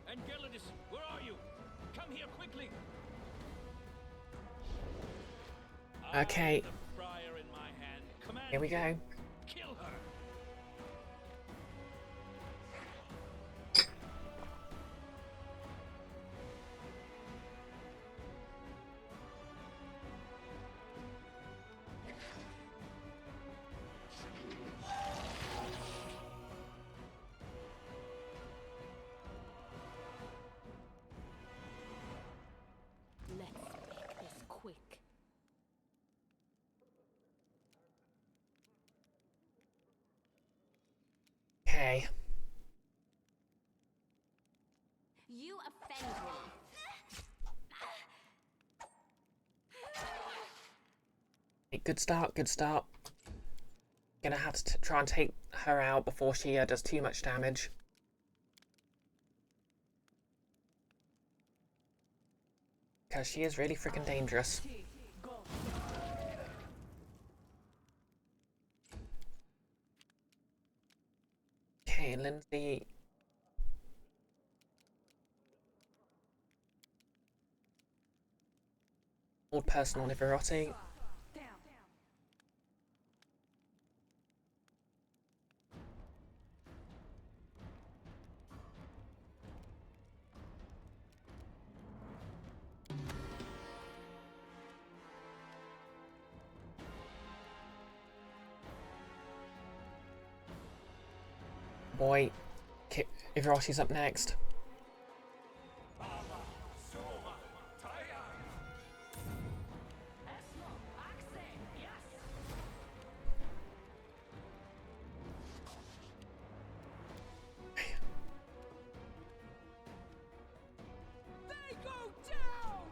C: Enceladus, where are you? Come here quickly!
A: Okay.
C: The briar in my hand. Command
A: Here we go.
C: Kill her!
B: Let's make this quick.
A: Okay.
B: You offend me.
A: Good start, good start. Gonna have to try and take her out before she does too much damage. Because she is really freaking dangerous. Okay, Lindsay. Old person on Ivaroti. Boy, Ivaroti's up next.
C: They go down!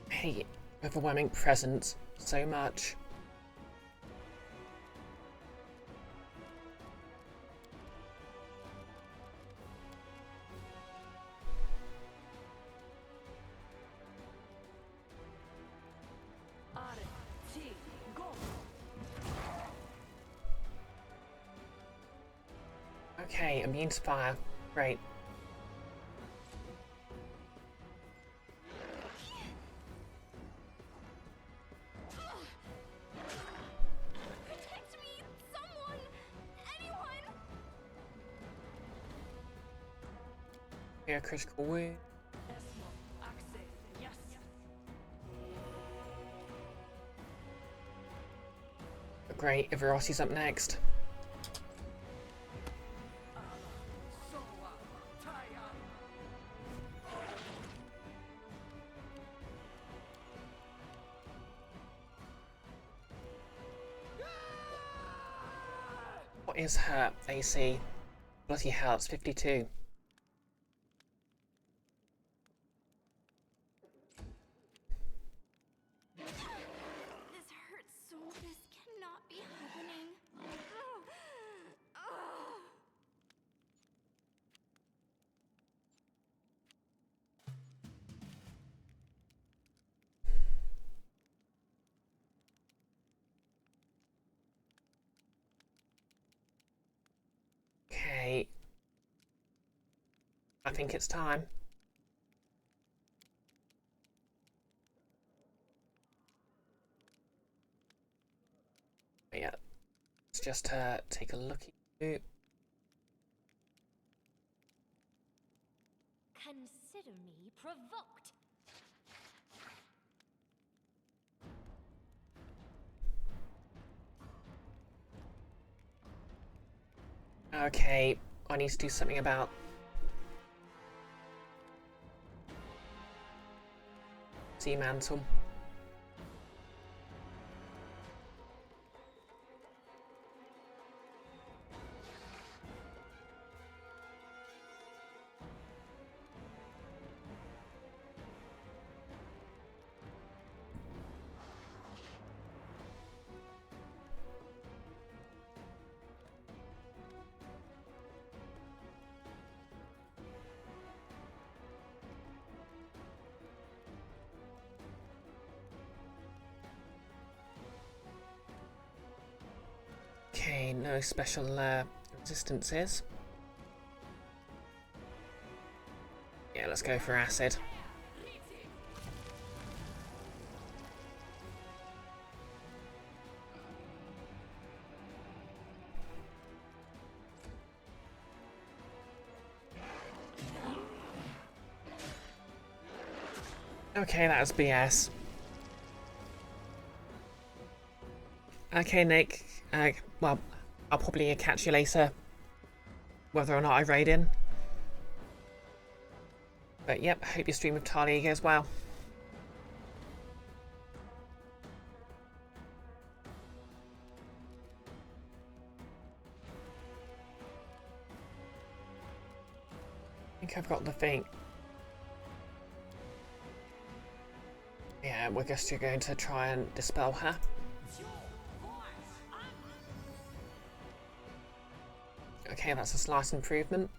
A: Hey, overwhelming presence. So much. Okay, immune to fire. Great.
B: Protect me, someone, anyone.
A: Here, critical wound. Great, Ivaroti's up next. What is her AC? Bloody hell, it's 52. think it's time. But yeah, let's just take a look at you.
B: Consider me provoked.
A: Okay, I need to do something about Sea Mantle. Okay, no special resistances. Yeah, let's go for acid. Okay, that was BS. Okay, Nick. Well, I'll probably catch you later, whether or not I raid in. But yep, hope your stream with Tali goes well. I think I've got the thing. Yeah, we're just going to try and dispel her. Okay, that's a slight improvement.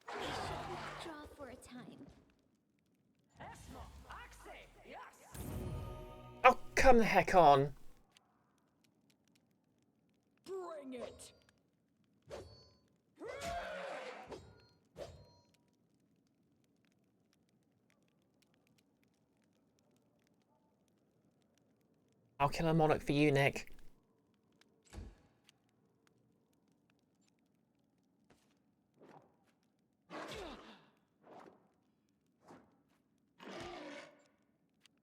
B: Draw for a time.
A: Oh, come the heck on.
C: Bring it!
A: I'll kill a monarch for you, Nick.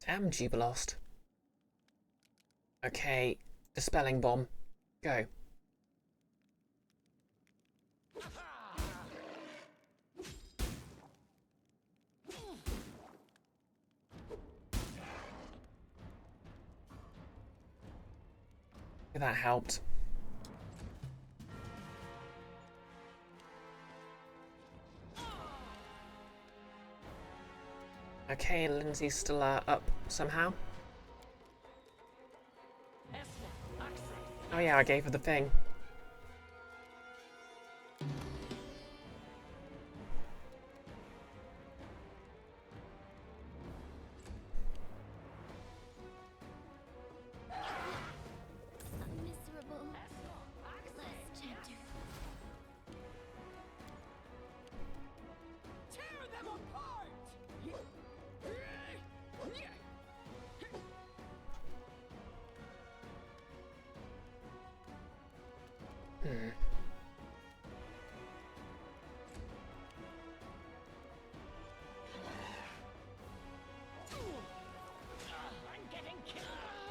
A: Damn Jubilost. Okay, dispelling bomb. Go. That helped. Okay, Lindsay's still up somehow. Oh yeah, I gave her the thing.
B: Miserable. Last chapter.
C: Tear them apart!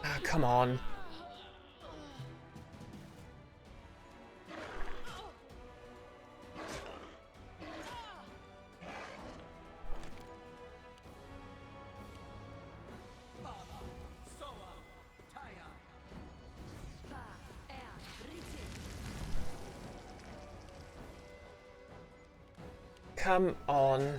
A: Ah, come on. Come on.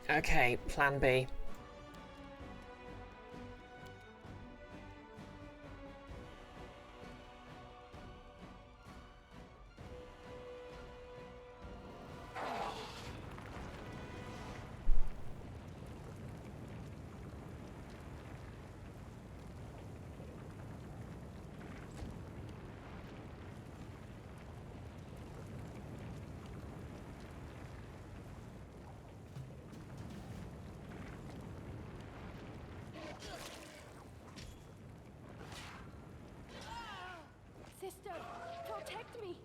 A: Okay, plan B.
B: Sister, protect me.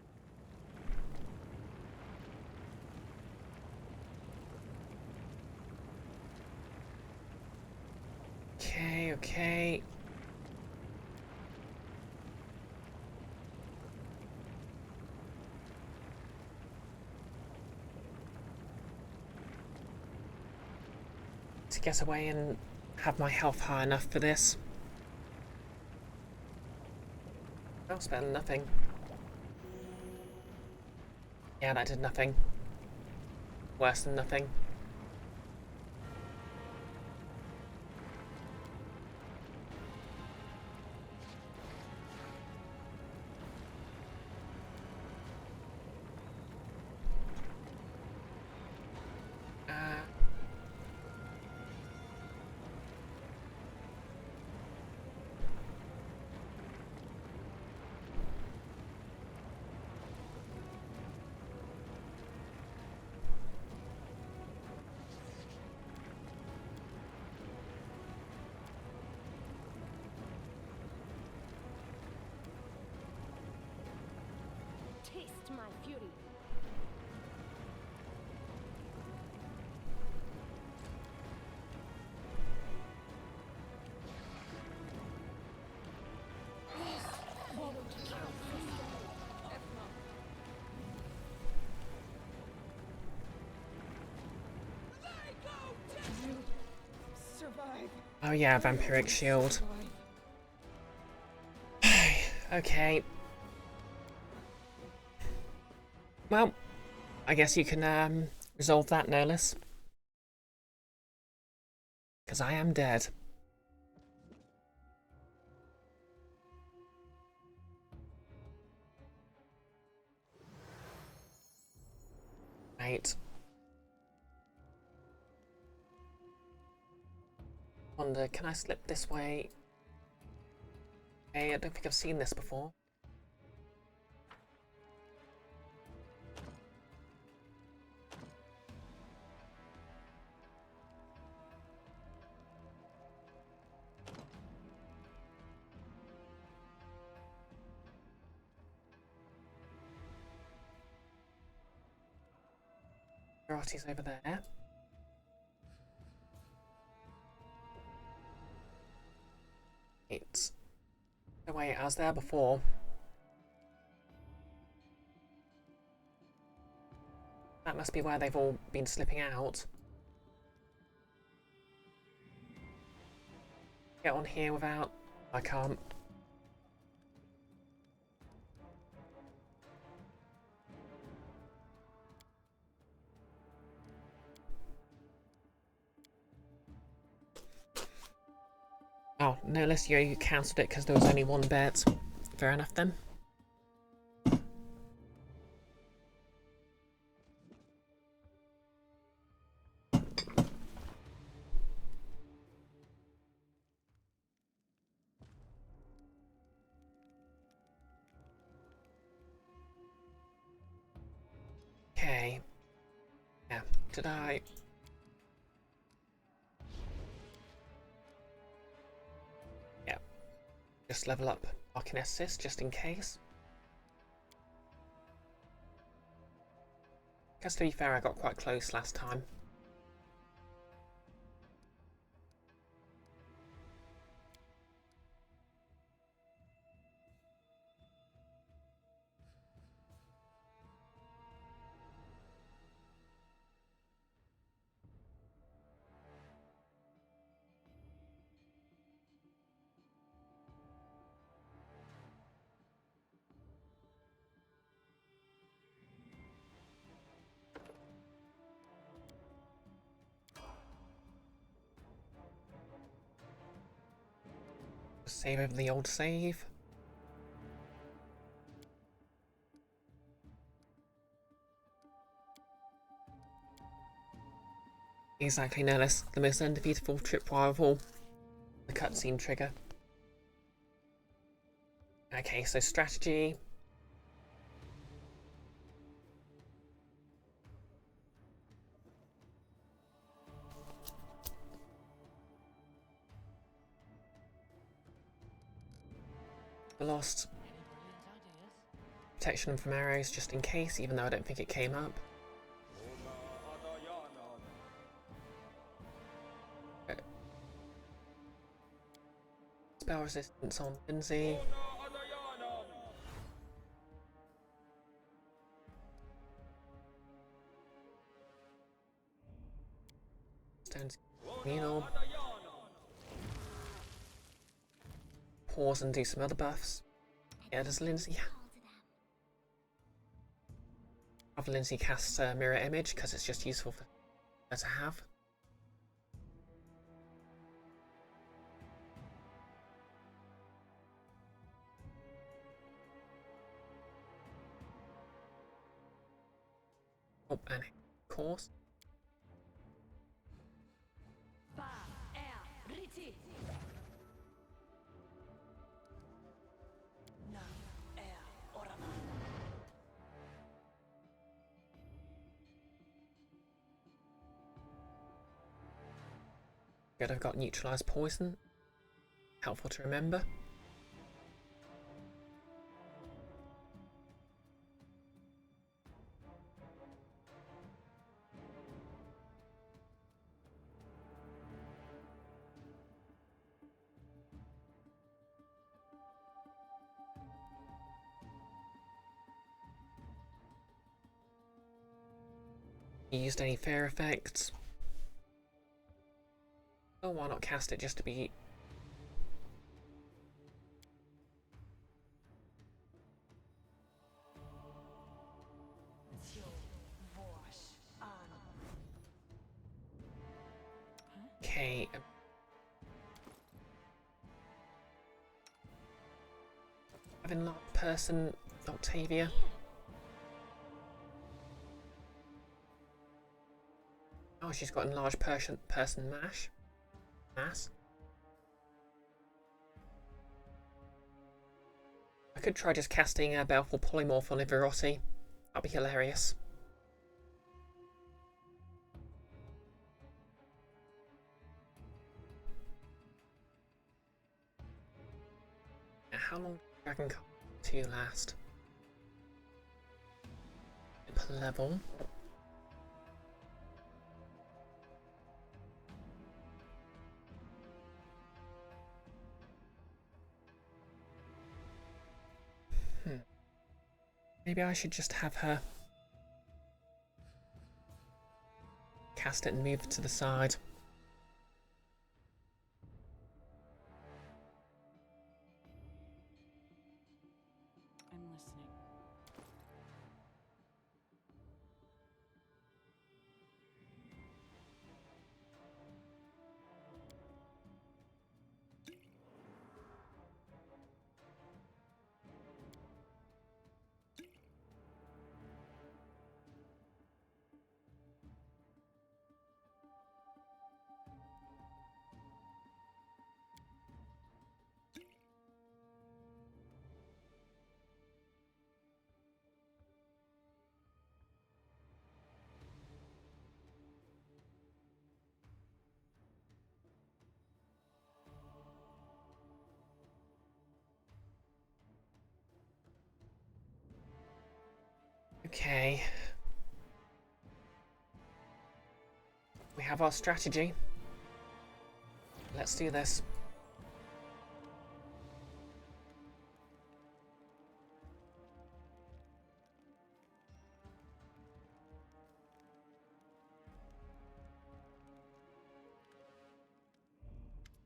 A: Okay, okay. To get away and have my health high enough for this. That's better than nothing. Yeah, that did nothing. Worse than nothing.
B: Taste my fury.
D: Survive.
A: Oh yeah, vampiric shield. Okay. Well, I guess you can resolve that, Nihilus. Because I am dead. Right. Wonder, can I slip this way? Okay, I don't think I've seen this before. Karate's over there. It's the way I was there before. That must be where they've all been slipping out. Get on here without... I can't. Oh, no, unless you cancelled it because there was only one bet. Fair enough then. Okay. Yeah, did I... Yeah. Just level up Arcanesis just in case. Guess to be fair, I got quite close last time. Save over the old save. Exactly, Nellis. The most undefeatable tripwire of all. The cutscene trigger. Okay, so strategy. The lost.
D: Any brilliant
E: protection from arrows just in case, even though I don't think it came up. Spell resistance on Lindsay. Stone's communal. Pause and do some other buffs. Yeah, does Lindsay have Lindsay cast Mirror Image because it's just useful for her to have. Oh, and of course. Good, I've got neutralized poison. Helpful to remember. Used any fair effects? Oh, why not cast it just to be... Okay. Having large person, Octavia. Oh, she's got enlarged person mass. I could try just casting a Baleful Polymorph on Ivirotti. That'd be hilarious. Now, how long does Dragon Card 2 last? Per level. Maybe I should just have her cast it and move it to the side.
D: I'm listening.
E: Okay. We have our strategy. Let's do this.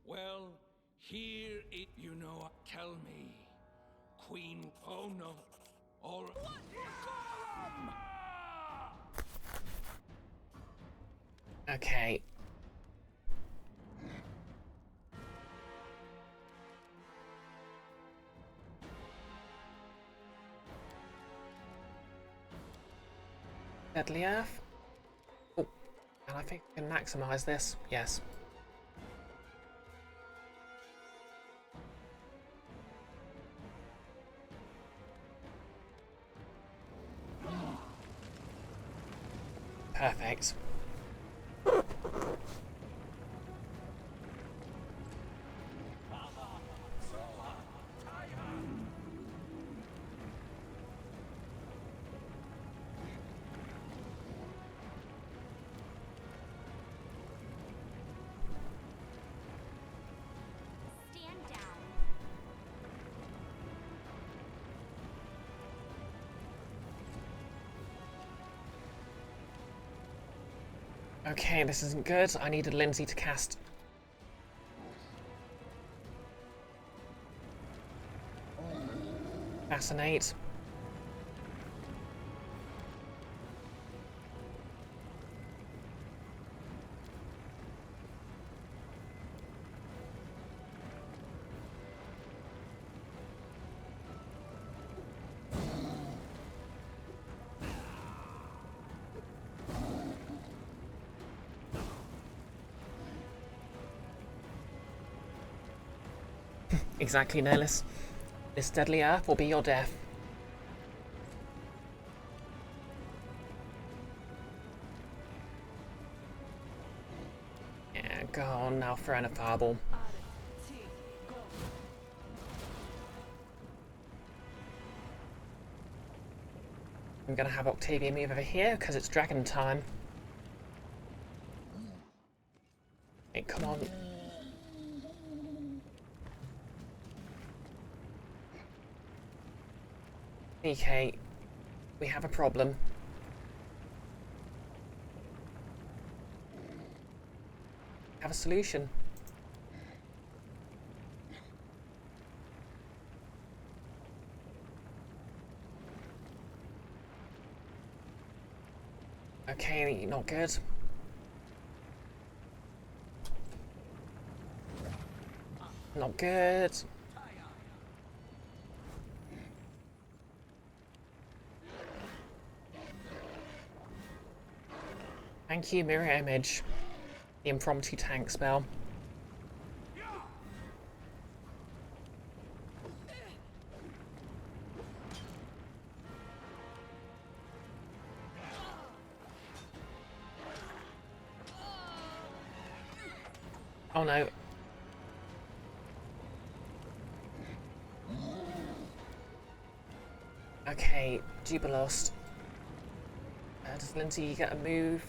C: Well, here it, you know, tell me, Queen, oh no, or what you call 'em?
E: Okay. Deadly Earth. Oh, and I think we can maximize this. Yes. Perfect. Okay, this isn't good. I needed Lindsay to cast. Fascinate. Exactly, Nihilus. This deadly earth will be your death. Yeah, go on now, throw in a fireball. I'm gonna have Octavia move over here because it's dragon time. Hey, come on. DK, we have a problem. Have a solution. Okay, not good. Not good. Thank you, mirror image. The impromptu tank spell. Oh no. Okay, Jubilost. Does Lindsay get a move?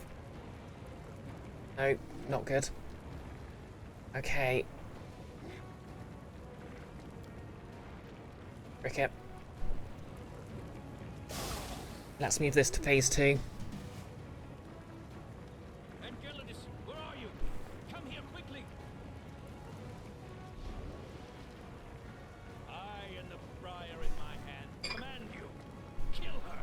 E: No, not good. Okay. Cricket. Let's move this to phase 2.
C: Enceladus, where are you? Come here quickly. I and the briar in my hand command you. Kill her.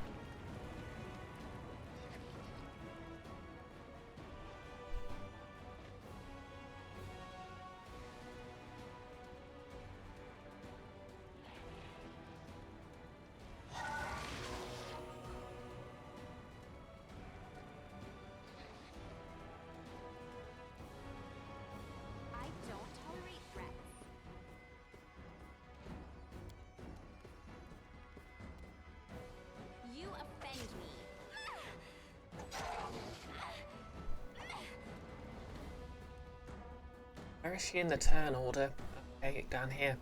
B: I don't tolerate threats. You offend me.
E: Where is she in the turn order? Okay, down here.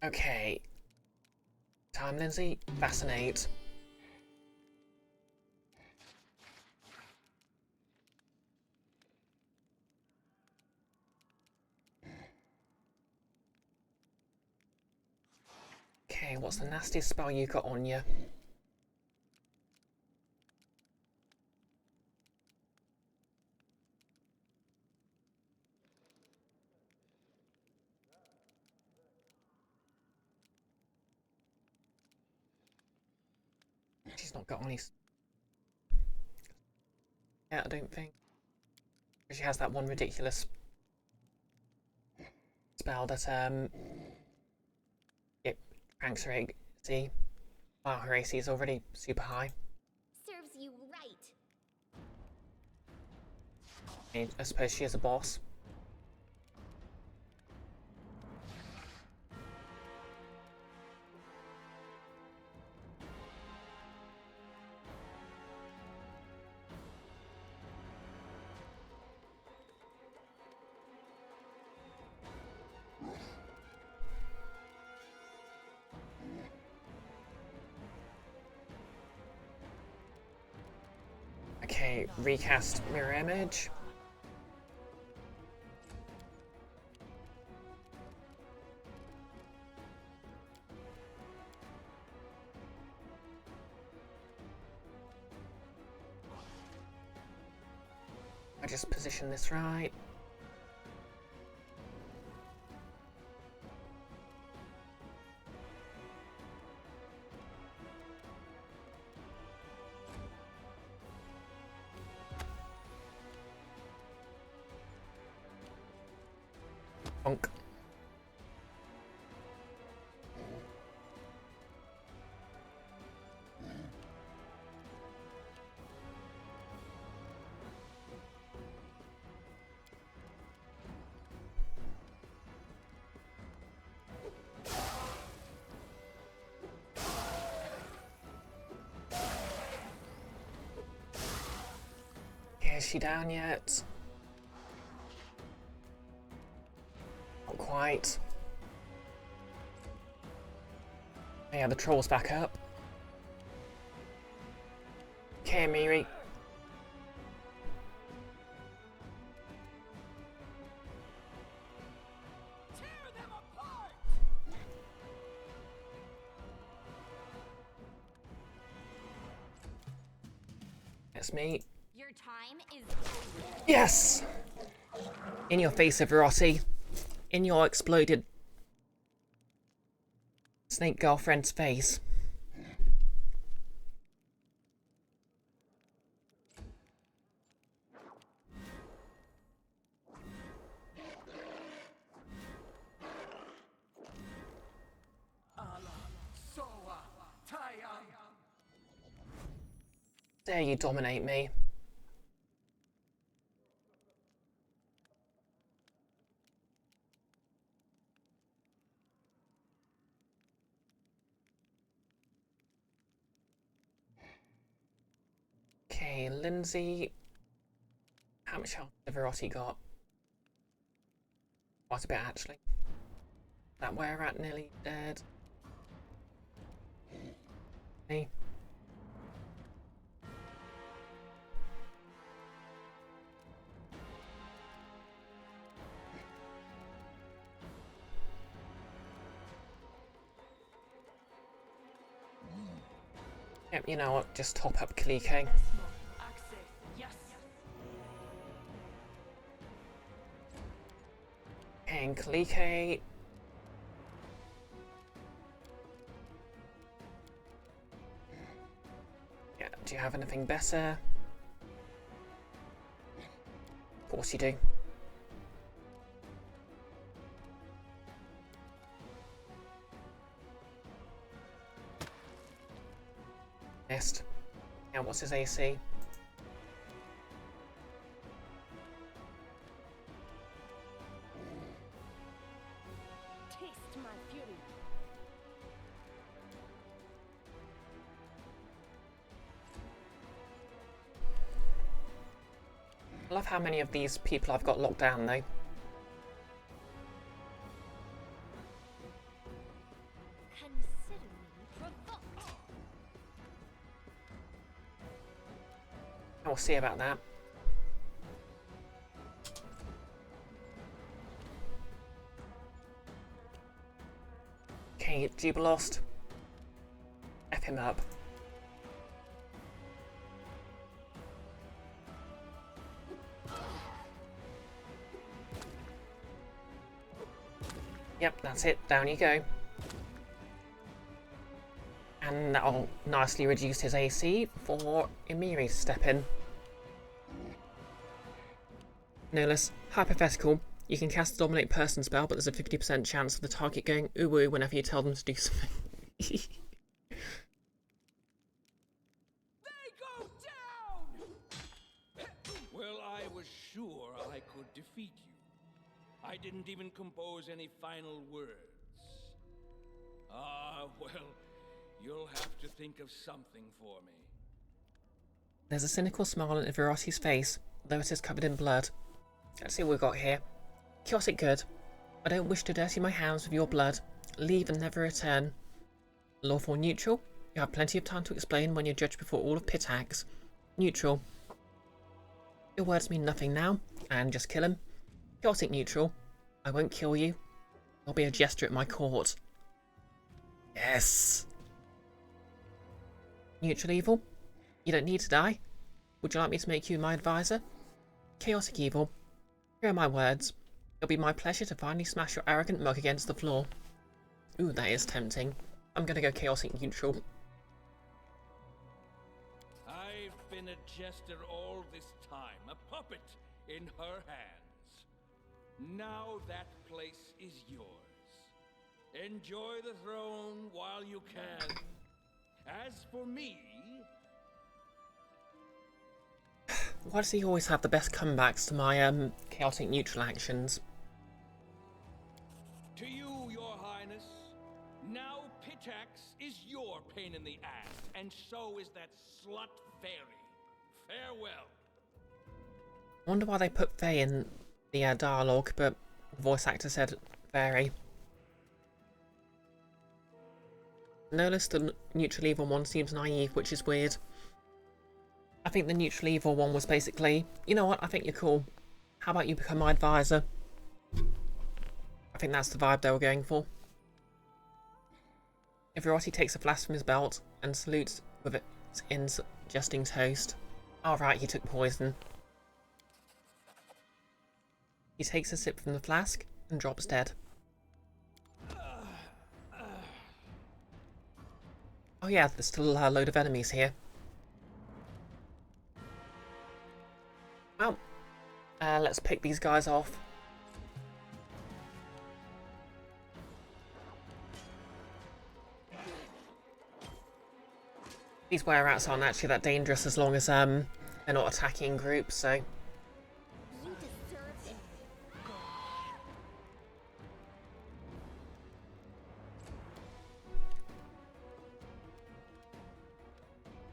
E: Okay. Time, Lindsay. Fascinate. Okay, what's the nastiest spell you got on you? She's not got any. Yeah, I don't think. She has that one ridiculous spell that it ranks her AC. Wow, her AC is already super high.
B: Serves you right.
E: I suppose she is a boss. Okay, recast mirror image. I just position this right. Bonk. Is she down yet? Not quite. Yeah, the troll's back up. Okay, Miri. It's me.
B: Your time is over.
E: Yes! In your face, Everossi. In your exploded snake girlfriend's face. Dare you dominate me? Okay, Lindsay. How much health has Everossi got? Quite a bit, actually. That where at nearly dead. Me. Yep, you know what? Just top up Kaliko. And Kaliko. Yeah, do you have anything better? Of course you do. Missed. Now what's his AC?
D: Taste my fury.
E: I love how many of these people I've got locked down though.
B: Consider me provoked.
E: We'll see about that. Okay, Jubilost. F him up. Yep, that's it. Down you go. And that'll nicely reduce his AC for Emiri to step in. Nolus, hypothetical. You can cast a Dominate Person spell, but there's a 50% chance of the target going ooh-ooh whenever you tell them to do something.
C: They go down! Well, I was sure I could defeat you. I didn't even compose any final words. Ah, well, you'll have to think of something for me.
E: There's a cynical smile on Everossi's face, though it is covered in blood. Let's see what we've got here. Chaotic good. I don't wish to dirty my hands with your blood. Leave and never return. Lawful neutral. You have plenty of time to explain when you're judged before all of Pitax. Neutral. Your words mean nothing now, and just kill him. Chaotic neutral. I won't kill you. I'll be a jester at my court. Yes! Neutral evil? You don't need to die. Would you like me to make you my advisor? Chaotic evil. Here are my words. It'll be my pleasure to finally smash your arrogant mug against the floor. Ooh, that is tempting. I'm gonna go chaotic neutral.
C: I've been a jester all this time, a puppet in her hands. Now that place is yours. Enjoy the throne while you can. As for me...
E: Why does he always have the best comebacks to my chaotic neutral actions?
C: To you, your highness, now Pitax is your pain in the ass, and so is that slut fairy. Farewell.
E: I wonder why they put Faye in the dialogue, but the voice actor said fairy. Notice the neutral evil one seems naive, which is weird. I think the neutral evil one was basically, you know what, I think you're cool. How about you become my advisor? I think that's the vibe they were going for. Everoti takes a flask from his belt and salutes with it in jesting toast. Alright, he took poison. He takes a sip from the flask and drops dead. Oh yeah, there's still a load of enemies here. Well, let's pick these guys off. These wear-outs aren't actually that dangerous as long as they're not attacking groups, so...
B: You deserve it.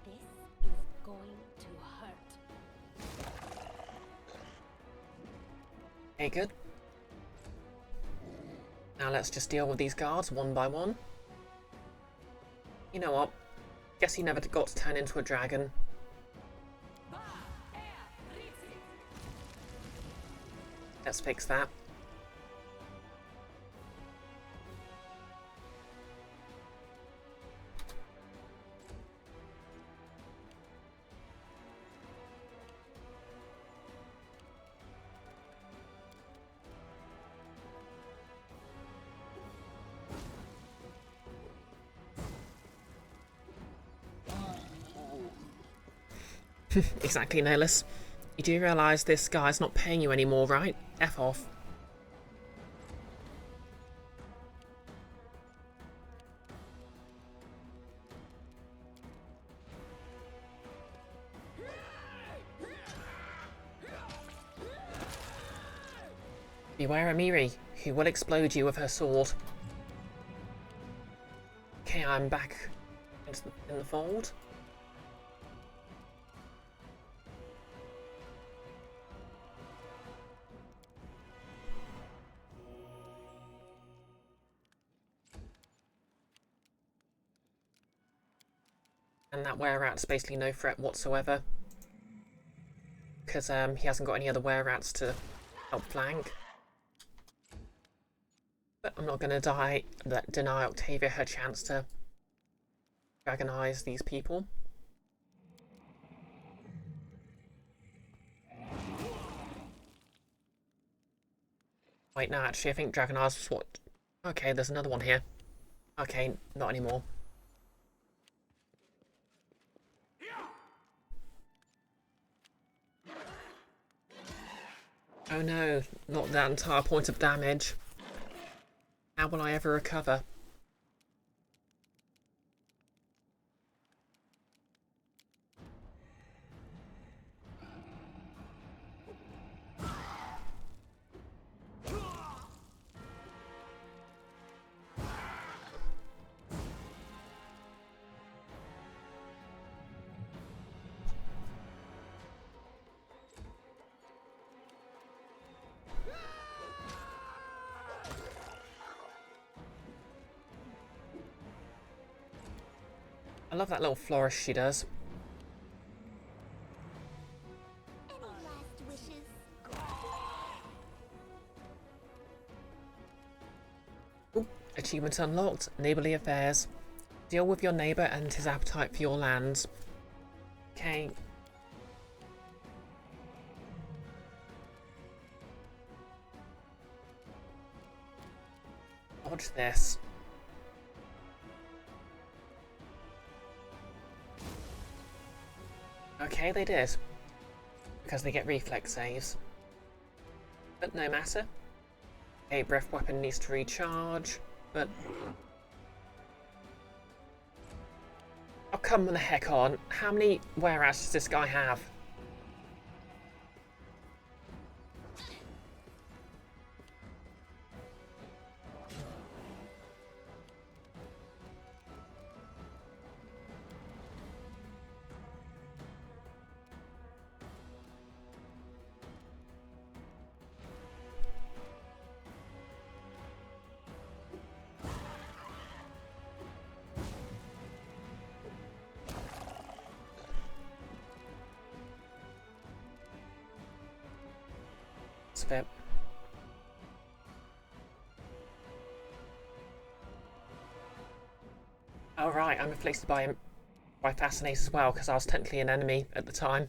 B: This is going to hurt.
E: Okay, good. Now let's just deal with these guards one by one. You know what? Guess he never got to turn into a dragon. Let's fix that. Exactly, Nihilus. You do realise this guy's not paying you anymore, right? F off. Beware Amiri, who will explode you with her sword. Okay, I'm back in the fold. And that wear-out's basically no threat whatsoever. Because he hasn't got any other wear-outs to help flank. But I'm not going to deny Octavia her chance to dragonize these people. Wait, no, actually, I think dragonize was what... Okay, there's another one here. Okay, not anymore. Oh no, not that entire point of damage. How will I ever recover? I love that little flourish she does.
B: Any last wishes.
E: Ooh, achievement unlocked. Neighbourly affairs. Deal with your neighbour and his appetite for your lands. Okay. Dodge this. Okay, they did. Because they get reflex saves. But no matter. Okay, breath weapon needs to recharge, but... Oh, come the heck on. How many wear-outs does this guy have? It's a bit... Oh right, I'm afflicted by Fascinate as well, because I was technically an enemy at the time.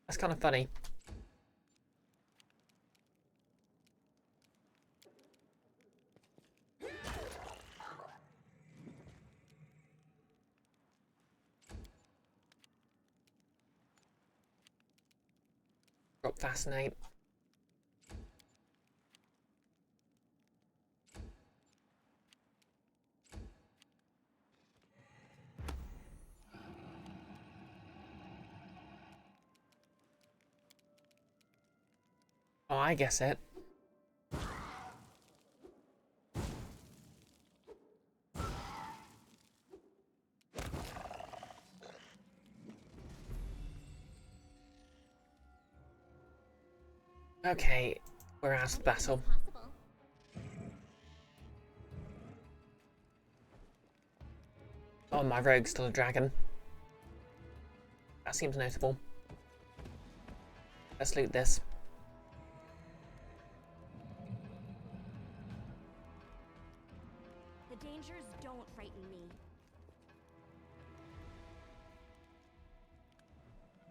E: That's kind of funny. Drop Fascinate. Oh, I guess it. Okay, we're out of battle.
B: Possible.
E: Oh, my rogue's still a dragon. That seems notable. Let's loot this.
B: The dangers don't frighten me.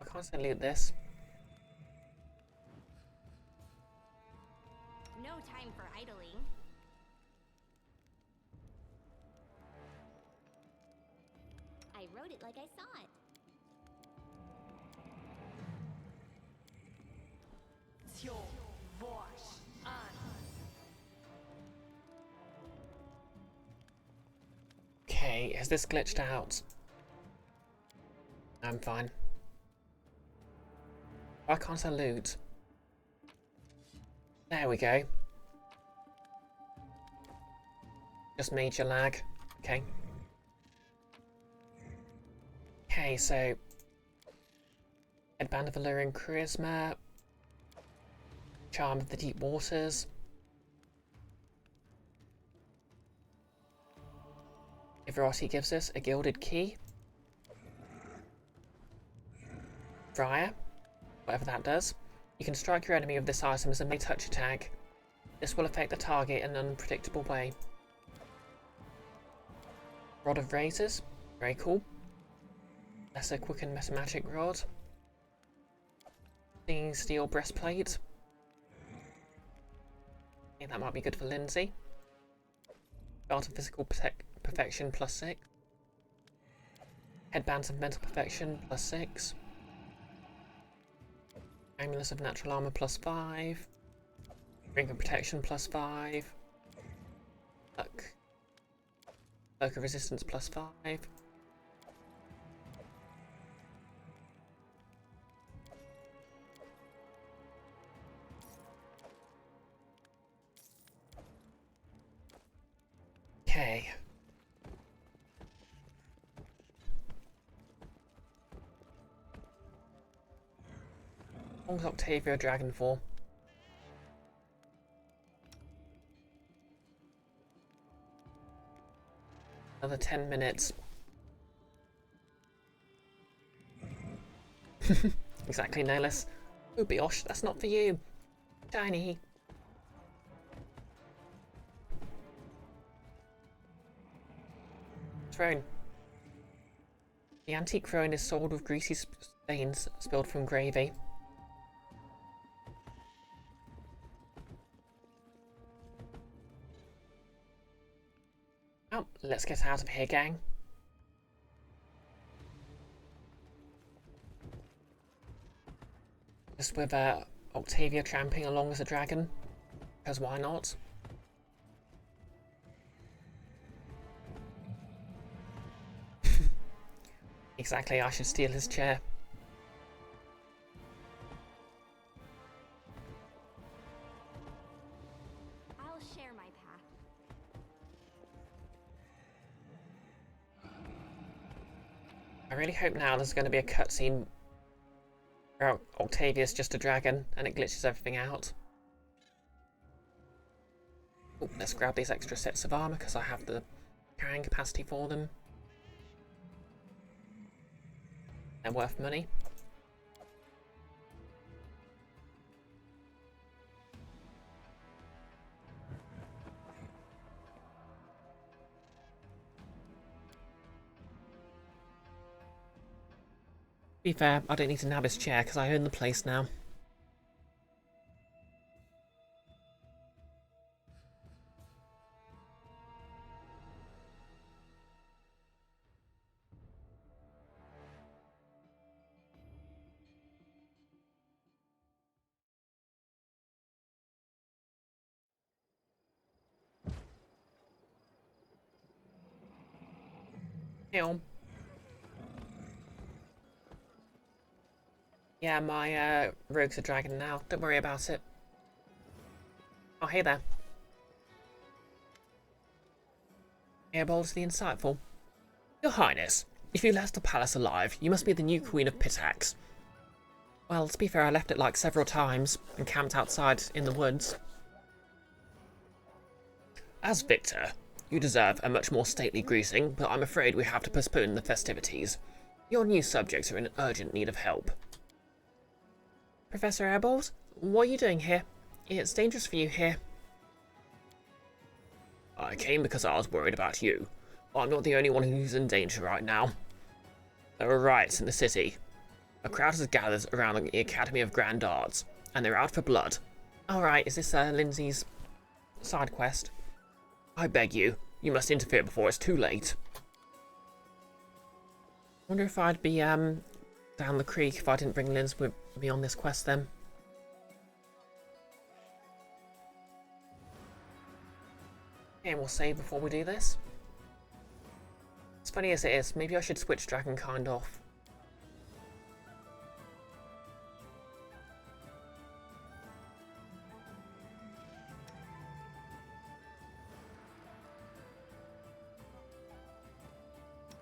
E: I can't say loot this.
B: No time for idling. I wrote it like I saw it.
E: Okay, has this glitched out? I'm fine. Why can't I loot? There we go. Just major lag. Okay. Okay, so... Headband of Alluring Charisma. Charm of the Deep Waters. Ivarati gives us a Gilded Key. Briar. Whatever that does. You can strike your enemy with this item as a melee touch attack. This will affect the target in an unpredictable way. Rod of Razors. Very cool. Lesser Quicken Metamagic Rod. Stinging Steel Breastplate. Okay, that might be good for Lindsay. Art of Physical Perfection +6. Headbands of Mental Perfection +6. Amulets of Natural Armor +5. Ring of Protection +5. Cloak of Resistance +5. Okay. How long's Octavia Dragon for? Another 10 minutes. Exactly, no less. Oh, Brioche, that's not for you. Tiny. Throne. The antique throne is soiled with greasy stains spilled from gravy. Oh, let's get out of here, gang. Just with Octavia tramping along as a dragon. Because why not? Exactly, I should steal his chair.
B: I'll share my path.
E: I really hope now there's going to be a cutscene where Octavia's just a dragon and it glitches everything out. Ooh, let's grab these extra sets of armor because I have the carrying capacity for them. They're worth money. To be fair, I don't need to nab his chair because I own the place now. Ew. Yeah, my rogue's a dragon now. Don't worry about it. Oh, hey there. Airbold the Insightful. Your Highness, if you left the palace alive, you must be the new Queen of Pitax. Well, to be fair, I left it like several times and camped outside in the woods. As Victor, you deserve a much more stately greeting, but I'm afraid we have to postpone the festivities. Your new subjects are in urgent need of help. Professor Airbold, what are you doing here? It's dangerous for you here. I came because I was worried about you. I'm not the only one who's in danger right now. There are riots in the city. A crowd has gathered around the Academy of Grand Arts, and they're out for blood. Alright, is this Lindsay's side quest? I beg you, you must interfere before it's too late. Wonder if I'd be down the creek if I didn't bring Linz with me on this quest then. Okay, we'll save before we do this. As funny as it is, maybe I should switch Dragonkind off.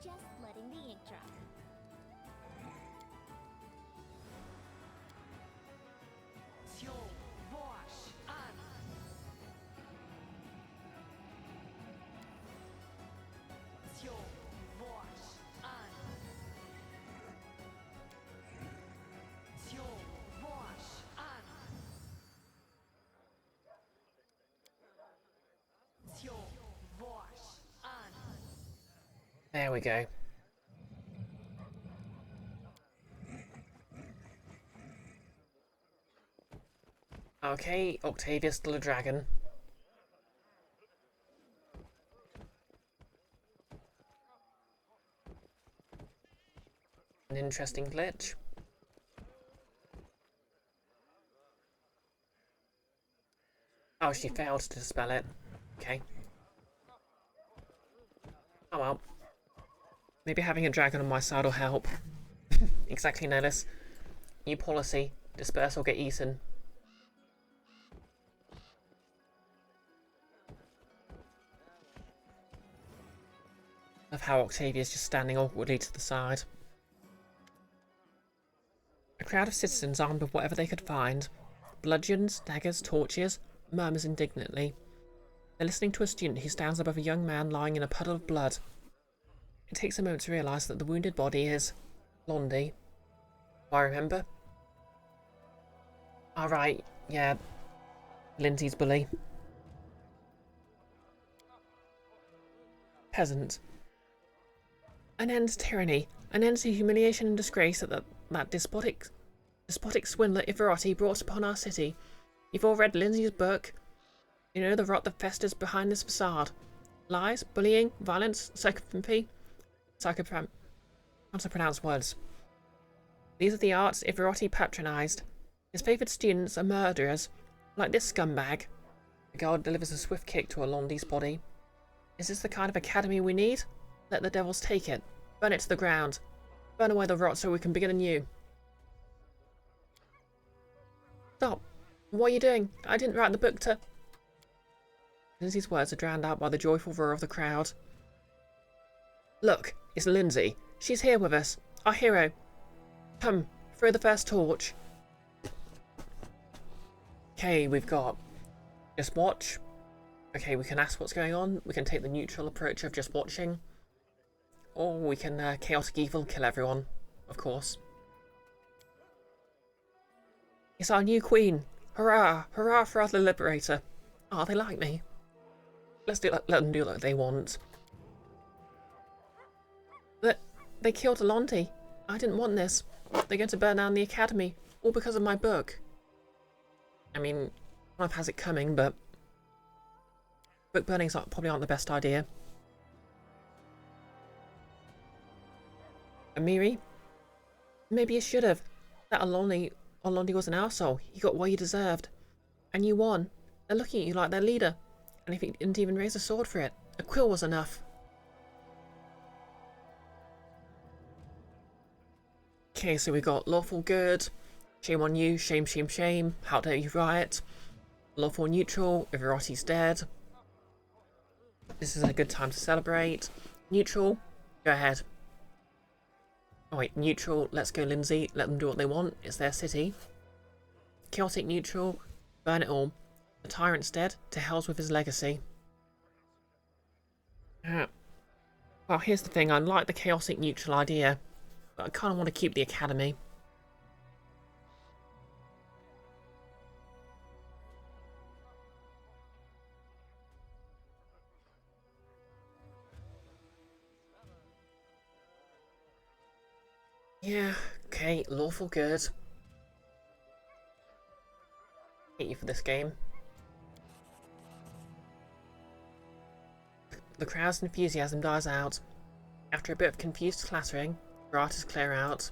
B: Just letting the ink dry.
E: There we go. Okay, Octavia's still a dragon. An interesting glitch. Oh, she failed to dispel it. Okay. Oh well. Maybe having a dragon on my side will help. Exactly, Nellis. New policy. Disperse or get eaten. Of how Octavia's just standing awkwardly to the side. A crowd of citizens armed with whatever they could find. Bludgeons, daggers, torches, murmurs indignantly. They're listening to a student who stands above a young man lying in a puddle of blood. It takes a moment to realise that the wounded body is Blondie. Do I remember? Alright, yeah. Lindsay's bully. Peasant. An end to tyranny. An end to humiliation and disgrace that despotic swindler Ivarotti brought upon our city. You've all read Lindsay's book. You know the rot that festers behind this facade. Lies, bullying, violence, psychopathy. Can't pronounce words. These are the arts Ivarotti patronised. His favoured students are murderers, like this scumbag. The guard delivers a swift kick to Alondi's body. Is this the kind of academy we need? Let the devils take it. Burn it to the ground. Burn away the rot so we can begin anew. Stop. What are you doing? I didn't write the book to... Lindsay's words are drowned out by the joyful roar of the crowd. Look, it's Lindsay. She's here with us. Our hero. Come, throw the first torch. Okay, we've got... Just watch. Okay, we can ask what's going on. We can take the neutral approach of just watching. Or we can chaotic evil kill everyone, of course. It's our new queen. Hurrah! Hurrah for our liberator. Oh, they like me. Let them do what they want. They killed Alondi. I didn't want this. They're going to burn down the academy, all because of my book. I mean, life has it coming, but book burnings probably aren't the best idea. Amiri? Maybe you should have. That Alondi was an arsehole. He got what he deserved. And you won. They're looking at you like their leader. And if he didn't even raise a sword for it, a quill was enough. Okay, so we got lawful good. Shame on you. Shame, shame, shame. How dare you riot. Lawful neutral. Ivarotti's dead. This is a good time to celebrate. Neutral. Go ahead. Oh wait, neutral, let's go Lindsay, let them do what they want, it's their city. Chaotic neutral, burn it all. The tyrant's dead, to hell's with his legacy. Well, here's the thing, I like the chaotic neutral idea, but I kind of want to keep the academy. Yeah, okay, lawful good. Hate you for this game. The crowd's enthusiasm dies out. After a bit of confused clattering, rioters clear out.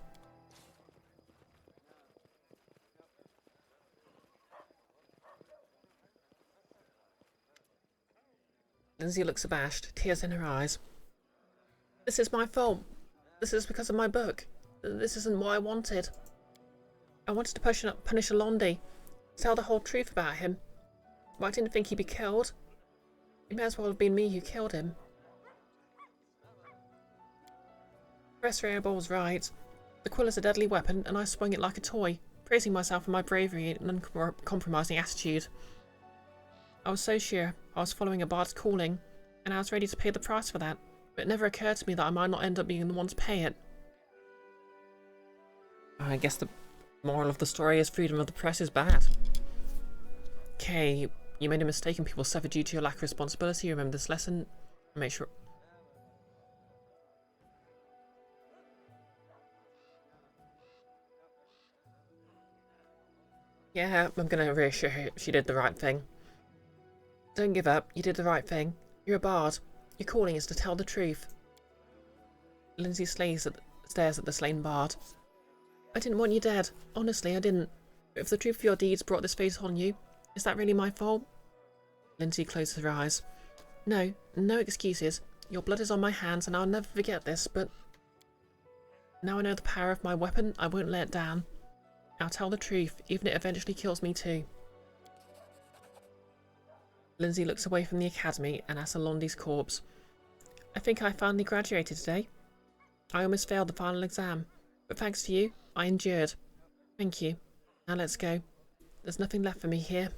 E: Lindsay looks abashed, tears in her eyes. This is my fault. This is because of my book. This isn't what I wanted. I wanted to punish Alondi, tell the whole truth about him. But I didn't think he'd be killed. It may as well have been me who killed him. Professor Airball was right. The quill is a deadly weapon, and I swung it like a toy, praising myself for my bravery and uncompromising attitude. I was so sure I was following a bard's calling, and I was ready to pay the price for that, but it never occurred to me that I might not end up being the one to pay it. I guess the moral of the story is freedom of the press is bad. Okay, you made a mistake and people suffer due to your lack of responsibility. Remember this lesson. Make sure... Yeah, I'm gonna reassure her she did the right thing. Don't give up, you did the right thing. You're a bard. Your calling is to tell the truth. Lindsay stares at the slain bard. I didn't want you dead. Honestly, I didn't. But if the truth of your deeds brought this fate on you, is that really my fault? Lindsay closes her eyes. No, no excuses. Your blood is on my hands and I'll never forget this, but... Now I know the power of my weapon, I won't let it down. I'll tell the truth, even if it eventually kills me too. Lindsay looks away from the academy and at Alondi's corpse. I think I finally graduated today. I almost failed the final exam, but thanks to you, I endured. Thank you. Now let's go. There's nothing left for me here.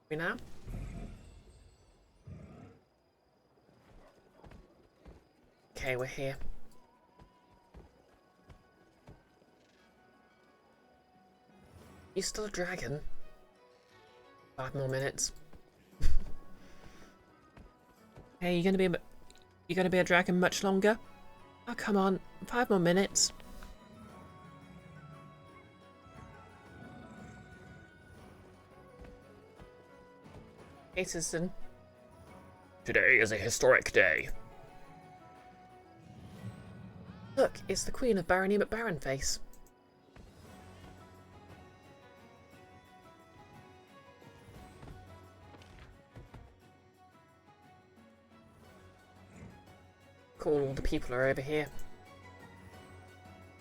E: We now? Okay, we're here. You still a dragon? 5 more minutes. Hey, you gonna be a dragon much longer? Oh, come on. 5 more minutes. Hey, citizen. Today is a historic day. Look, it's the Queen of Barony McBaronface. Cool, all the people are over here.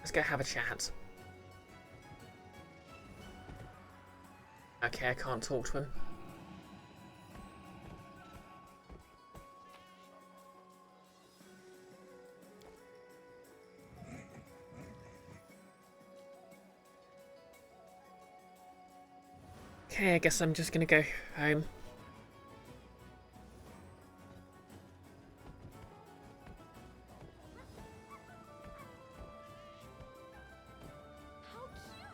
E: Let's go have a chat. Okay, I can't talk to him. Okay, I guess I'm just gonna go home.
B: How cute!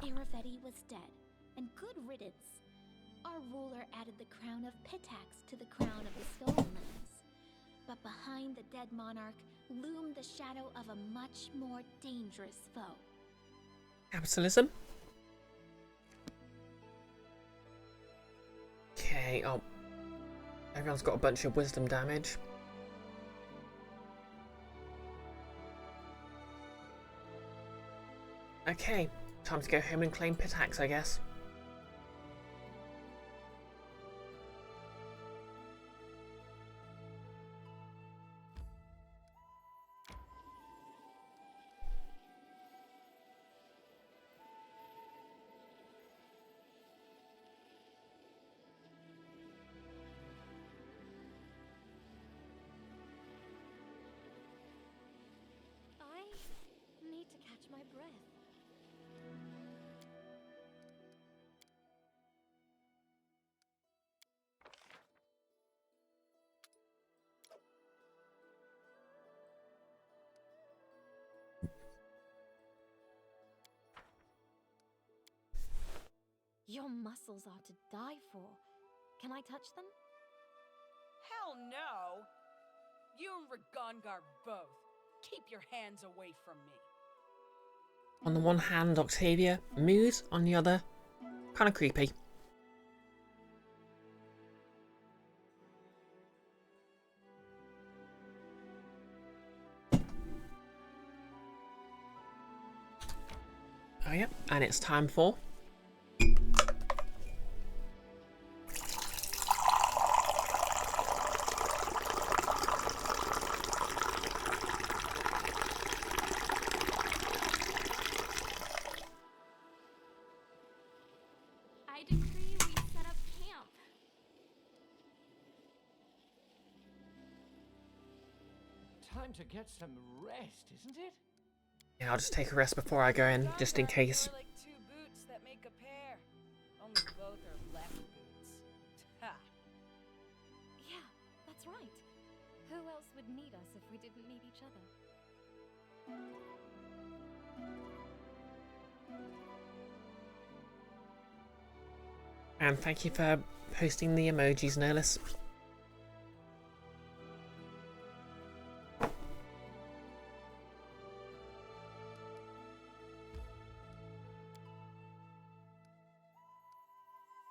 B: Arafetti was dead, and good riddance. Our ruler added the crown of Pitax to the crown of the Stolen Lands. But behind the dead monarch loomed the shadow of a much more dangerous foe.
E: Capitalism? Okay, oh. Everyone's got a bunch of wisdom damage. Okay, time to go home and claim Pitax, I guess.
B: I need to catch my breath. Your muscles are to die for. Can I touch them?
D: Hell no! You and Ragongar both. Keep your hands away from me.
E: On the one hand, Octavia. Mood, on the other. Kind of creepy. Oh yeah, and it's time for...
B: I decree we set up camp.
C: Time to get some rest, isn't it?
E: Yeah, I'll just take a rest before I go in, just in case.
D: Are like two boots that make a pair. Only both are left boots. Ha!
B: Yeah, that's right. Who else would need us if we didn't need each other?
E: And thank you for posting the emojis, Nerlis.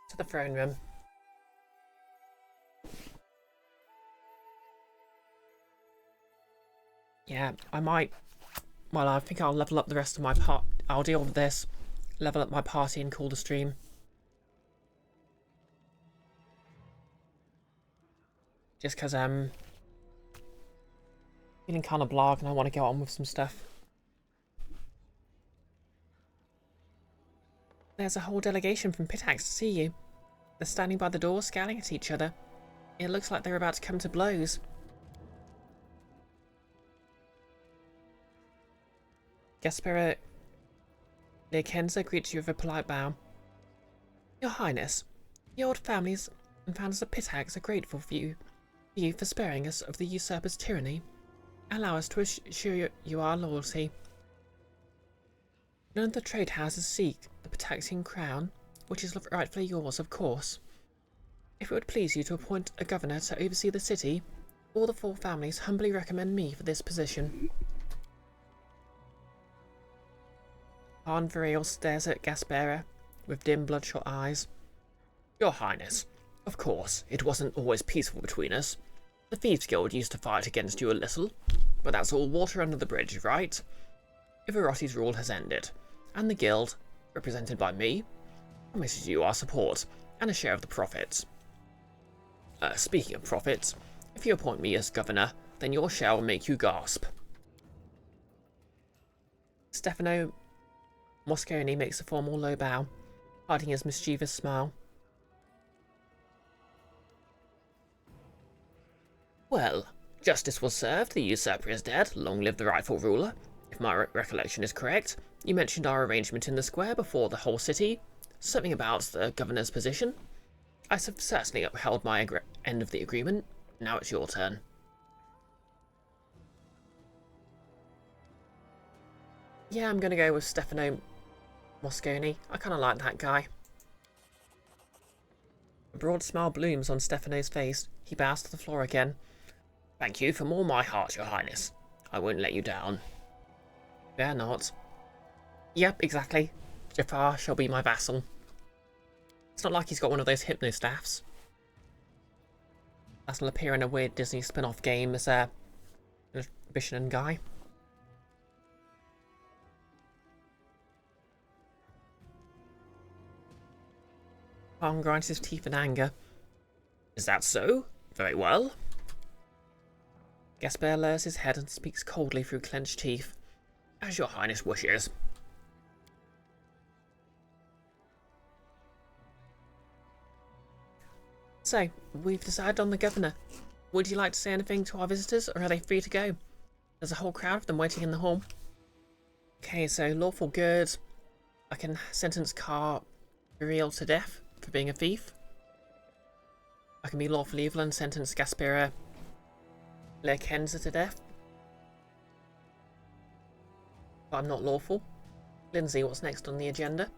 E: To the throne room. Yeah, I might... Well, I think I'll level up the rest of my part. I'll deal with this, level up my party and call the stream. Just because I'm feeling kind of blah and I want to get on with some stuff. There's a whole delegation from Pitax to see you. They're standing by the door, scowling at each other. It looks like they're about to come to blows. Gaspera Leokenza greets you with a polite bow. Your Highness, the old families and founders of Pitax are grateful for you for sparing us of the usurper's tyranny. Allow us to assure you our loyalty. None of the trade houses seek the Pitaxian crown, which is rightfully yours, of course. If it would please you to appoint a governor to oversee the city, all the 4 families humbly recommend me for this position. Khan Variel stares at Gaspera with dim, bloodshot eyes. Your Highness, of course, it wasn't always peaceful between us. The Thieves' Guild used to fight against you a little, but that's all water under the bridge, right? Ivarotti's rule has ended, and the Guild, represented by me, promises you our support and a share of the profits. Speaking of profits, if you appoint me as governor, then your share will make you gasp. Stefano Mosconi makes a formal low bow, hiding his mischievous smile. Well, justice was served, the usurper is dead, long live the rightful ruler. If my recollection is correct, you mentioned our arrangement in the square before the whole city, something about the governor's position. I have certainly upheld my end of the agreement. Now it's your turn. Yeah, I'm going to go with Stefano Mosconi. I kind of like that guy. A broad smile blooms on Stefano's face. He bows to the floor again. Thank you from all my heart, Your Highness. I won't let you down. Dare not. Yep, exactly. Jafar shall be my vassal. It's not like he's got one of those hypno-staffs. That'll appear in a weird Disney spin-off game as a Bishan guy. Khan grinds his teeth in anger. Is that so? Very well. Gasper lowers his head and speaks coldly through clenched teeth. As Your Highness wishes. So, we've decided on the governor. Would you like to say anything to our visitors, or are they free to go? There's a whole crowd of them waiting in the hall. Okay, so lawful good. I can sentence Car Uriel to death for being a thief. I can be lawful evil and sentence Gaspera Leokenza to death. But I'm not lawful. Lindsay, what's next on the agenda?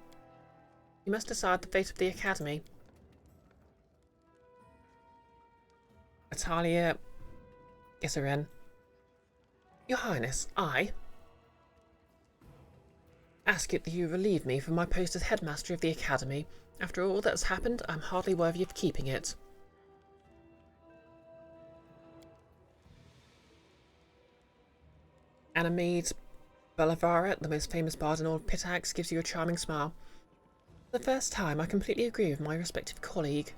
E: You must decide the fate of the Academy. Natalia Isaren. Your Highness, I ask it that you relieve me from my post as headmaster of the Academy. After all that has happened, I'm hardly worthy of keeping it. Anamede Balavara, the most famous bard in all of Pitax, gives you a charming smile. For the first time, I completely agree with my respective colleague.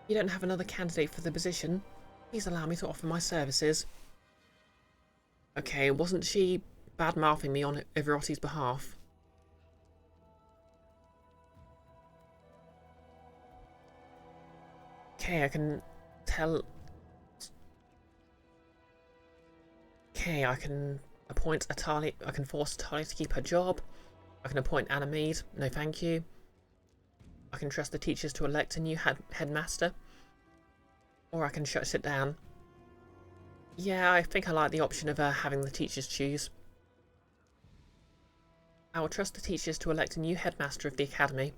E: If you don't have another candidate for the position, please allow me to offer my services. Okay, wasn't she bad-mouthing me on Ivarotti's behalf? Okay, I can tell... Okay, I can appoint Atali... I can force Atali to keep her job. I can appoint Anamede. No thank you. I can trust the teachers to elect a new headmaster. Or I can shut it down. Yeah, I think I like the option of having the teachers choose. I will trust the teachers to elect a new headmaster of the Academy.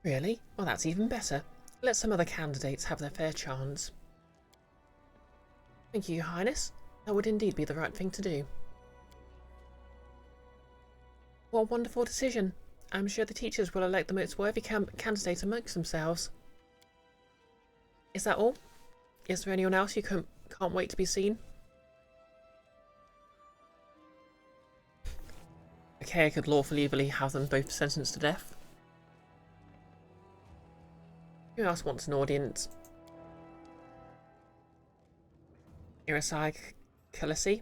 E: Really? Well, that's even better. Let some other candidates have their fair chance. Thank you, Your Highness. That would indeed be the right thing to do. What a wonderful decision. I'm sure the teachers will elect the most worthy candidate amongst themselves. Is that all? Is there anyone else you can't wait to be seen? Okay, I could lawfully evilly have them both sentenced to death. Who else wants an audience? Irasai Khaleesi.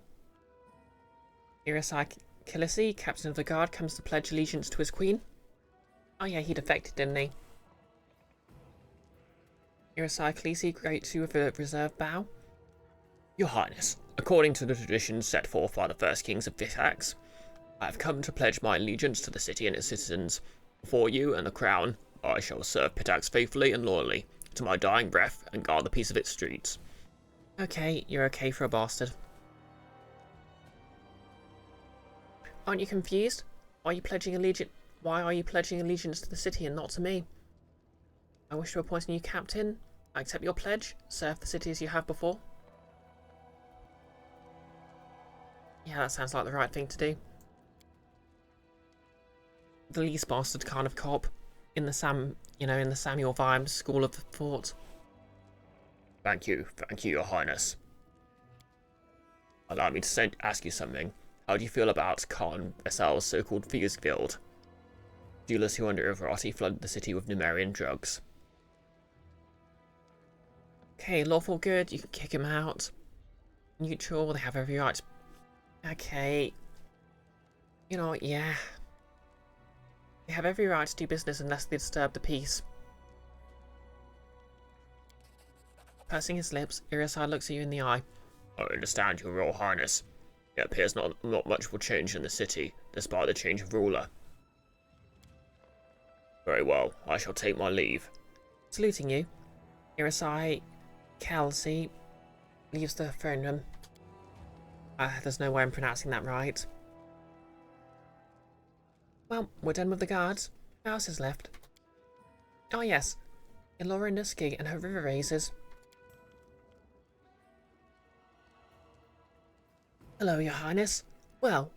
E: Irasai Khaleesi, captain of the guard, comes to pledge allegiance to his queen. Oh yeah, he defected, didn't he? Irasai Khaleesi greets you with a reserved bow.
F: Your Highness, according to the traditions set forth by the first kings of Vitax, I have come to pledge my allegiance to the city and its citizens. Before you and the crown, I shall serve Pitax faithfully and loyally, to my dying breath, and guard the peace of its streets.
E: Okay, you're okay for a bastard. Aren't you confused? Why are you pledging allegiance to the city and not to me? I wish to appoint a new captain. I accept your pledge. Serve the city as you have before. Yeah, that sounds like the right thing to do. The least bastard kind of cop in the Samuel Vimes School of Thought.
F: Thank you, Your Highness. Allow me to ask you something. How do you feel about Khan Essal's so-called Thieves Guild? Dealers who under Ivarati flooded the city with Numerian drugs.
E: Okay, lawful good, you can kick him out. Neutral, they have every right. Okay. You know what, yeah. They have every right to do business unless they disturb the peace. Pursing his lips, Irasai looks at you in the eye.
F: I understand, Your Royal Highness. It appears not much will change in the city, despite the change of ruler. Very well, I shall take my leave.
E: Saluting you, Irasai Khaleesi leaves the throne room. There's no way I'm pronouncing that right. Well, we're done with the guards. Who else is left? Oh yes, Elora Nusky and her river raisers. Hello, Your Highness. Well,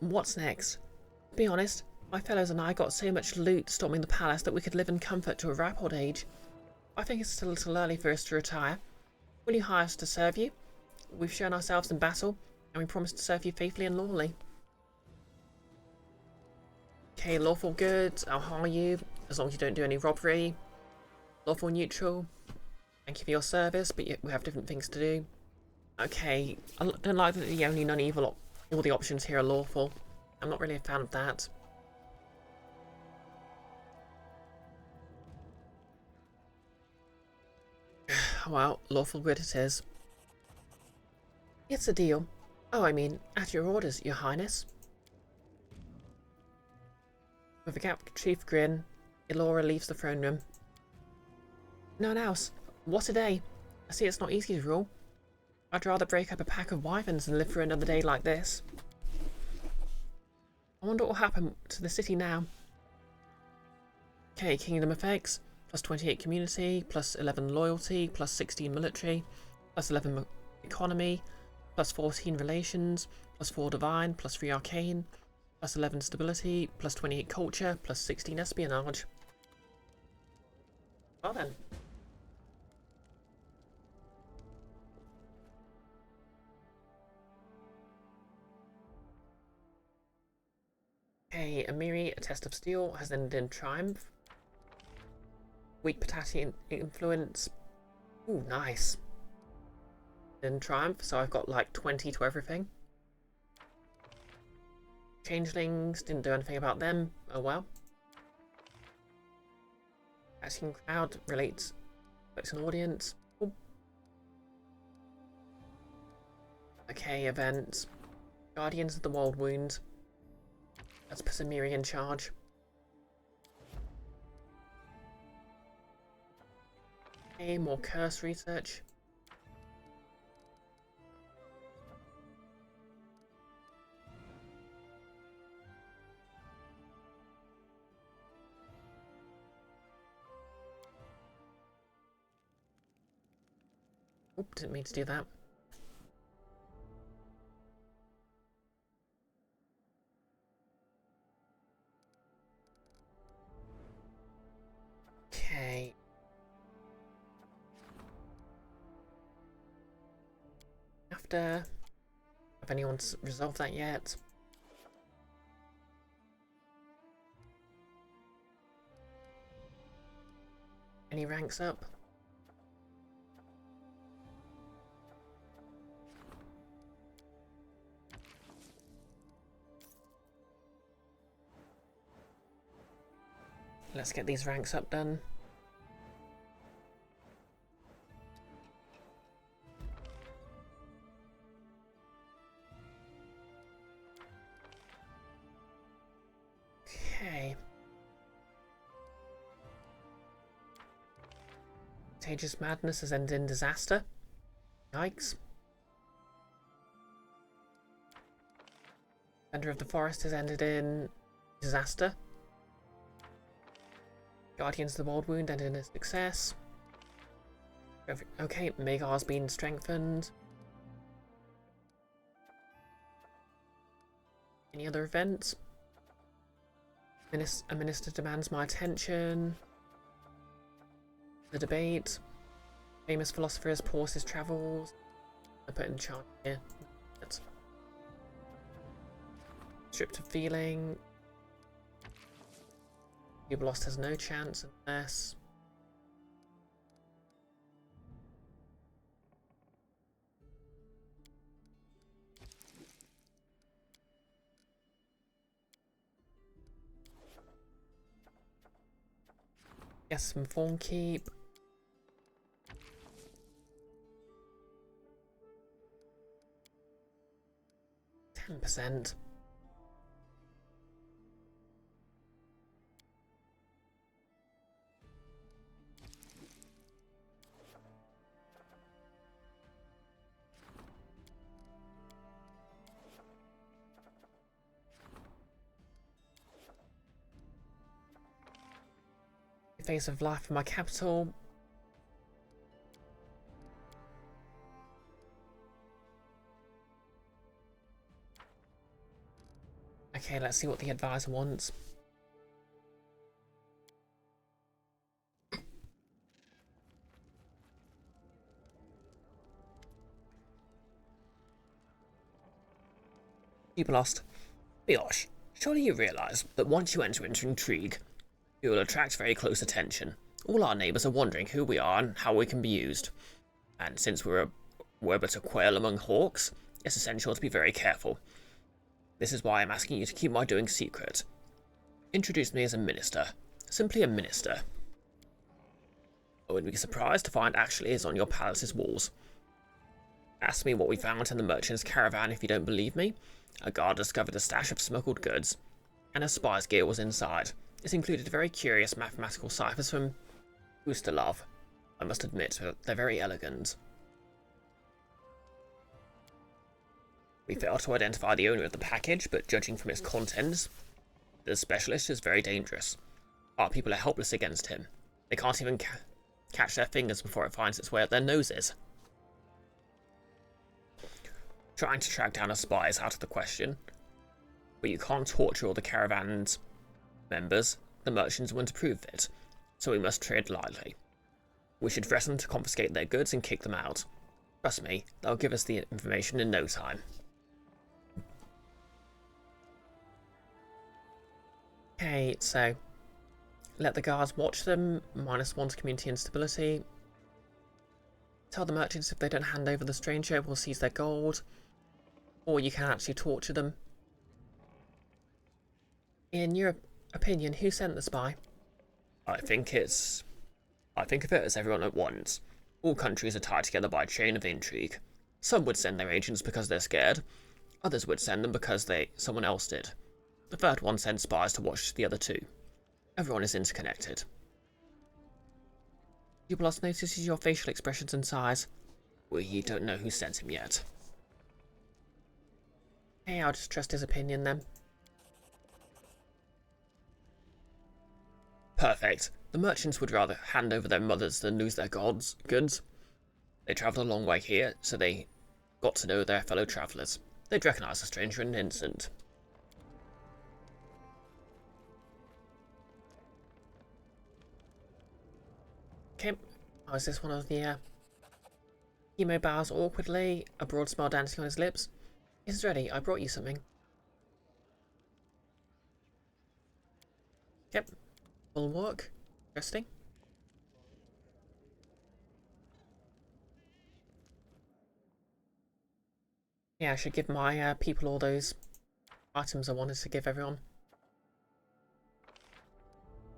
E: what's next? To be honest, my fellows and I got so much loot storming the palace that we could live in comfort to a ripe old age. I think it's still a little early for us to retire. Will you hire us to serve you? We've shown ourselves in battle, and we promise to serve you faithfully and loyally. Okay, lawful good, I'll hire you, as long as you don't do any robbery. Lawful neutral, thank you for your service, but we have different things to do. Okay, I don't like that the only non-evil, all the options here are lawful. I'm not really a fan of that. Well, lawful good it is. It's a deal. Oh, I mean, at your orders, Your Highness. With a chief grin, Elora leaves the throne room. No one else. What a day. I see it's not easy to rule. I'd rather break up a pack of wyverns than live through another day like this. I wonder what will happen to the city now. Okay, Kingdom effects. Plus 28 community, plus 11 loyalty, plus 16 military, plus 11 economy, plus 14 relations, plus 4 divine, plus 3 arcane, plus 11 stability, plus 28 culture, plus 16 espionage. Well then. Okay, Amiri, a test of steel, has ended in triumph. Weak potassium influence. Ooh, nice. In triumph, so I've got like 20 to everything. Changelings, didn't do anything about them. Oh well. Asking crowd relates an audience. Ooh. Okay, events. Guardians of the Wild Wound. Let's put Amiri in charge. Okay, more curse research. Oop, didn't mean to do that. Okay. Have anyone resolved that yet? Any ranks up? Let's get these ranks up done. Contagious madness has ended in disaster. Yikes. Defender of the forest has ended in disaster. Guardians of the Wild Wound ended in a success. Okay, Magar's been strengthened. Any other events? A minister demands my attention. The debate. Famous philosopher has paused his travels. I put in charge here. That's stripped of feeling. Lost has no chance unless... Yes, some Fawn Keep. %. Face of life for my capital. Okay, let's see what the advisor wants. People lost.
F: Brioche, surely you realise that once you enter into intrigue, you will attract very close attention. All our neighbours are wondering who we are and how we can be used. And since we're but a quail among hawks, it's essential to be very careful. This is why I'm asking you to keep my doings secret. Introduce me as a minister. Simply a minister. I wouldn't be surprised to find actually is on your palace's walls. Ask me what we found in the merchant's caravan if you don't believe me. A guard discovered a stash of smuggled goods, and a spy's gear was inside. It included very curious mathematical ciphers from Ustalov. I must admit, they're very elegant. We failed to identify the owner of the package, but judging from its contents, the specialist is very dangerous. Our people are helpless against him. They can't even catch their fingers before it finds its way up their noses. Trying to track down a spy is out of the question, but you can't torture all the caravan's members. The merchants won't approve of it, so we must tread lightly. We should threaten to confiscate their goods and kick them out. Trust me, they'll give us the information in no time.
E: Okay, so let the guards watch them, -1 to community instability. Tell the merchants if they don't hand over the stranger, we'll seize their gold. Or you can actually torture them. In your opinion, who sent the spy?
F: I think of it as everyone at once. All countries are tied together by a chain of intrigue. Some would send their agents because they're scared. Others would send them because someone else did. The third one sent spies to watch the other two. Everyone is interconnected.
E: Jubilos notices your facial expressions and sighs.
F: We don't know who sent him yet.
E: Hey, I'll just trust his opinion then.
F: Perfect. The merchants would rather hand over their mothers than lose their goods. They travelled a long way here, so they got to know their fellow travellers. They'd recognise a stranger in an instant.
E: Okay, oh, is this one of the Chemo bows awkwardly, a broad smile dancing on his lips. It's ready, I brought you something. Yep, will work. Interesting. Yeah, I should give my people all those items I wanted to give everyone.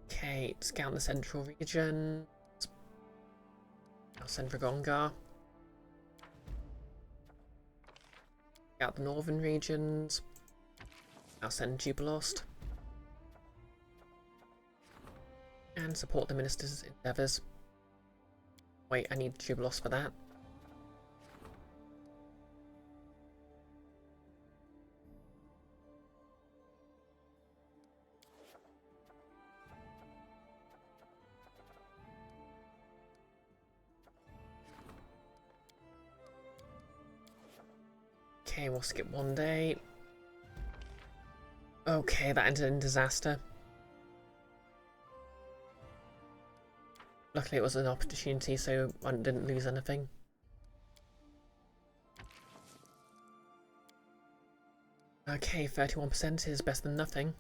E: Okay, scout the central region. I'll send for Gongar. Scout the northern regions. I'll send Jubilost. And support the minister's endeavours. Wait, I need Jubilos for that. Okay, we'll skip one day. Okay, that ended in disaster. Luckily it was an opportunity, so I didn't lose anything. Okay, 31% is better than nothing.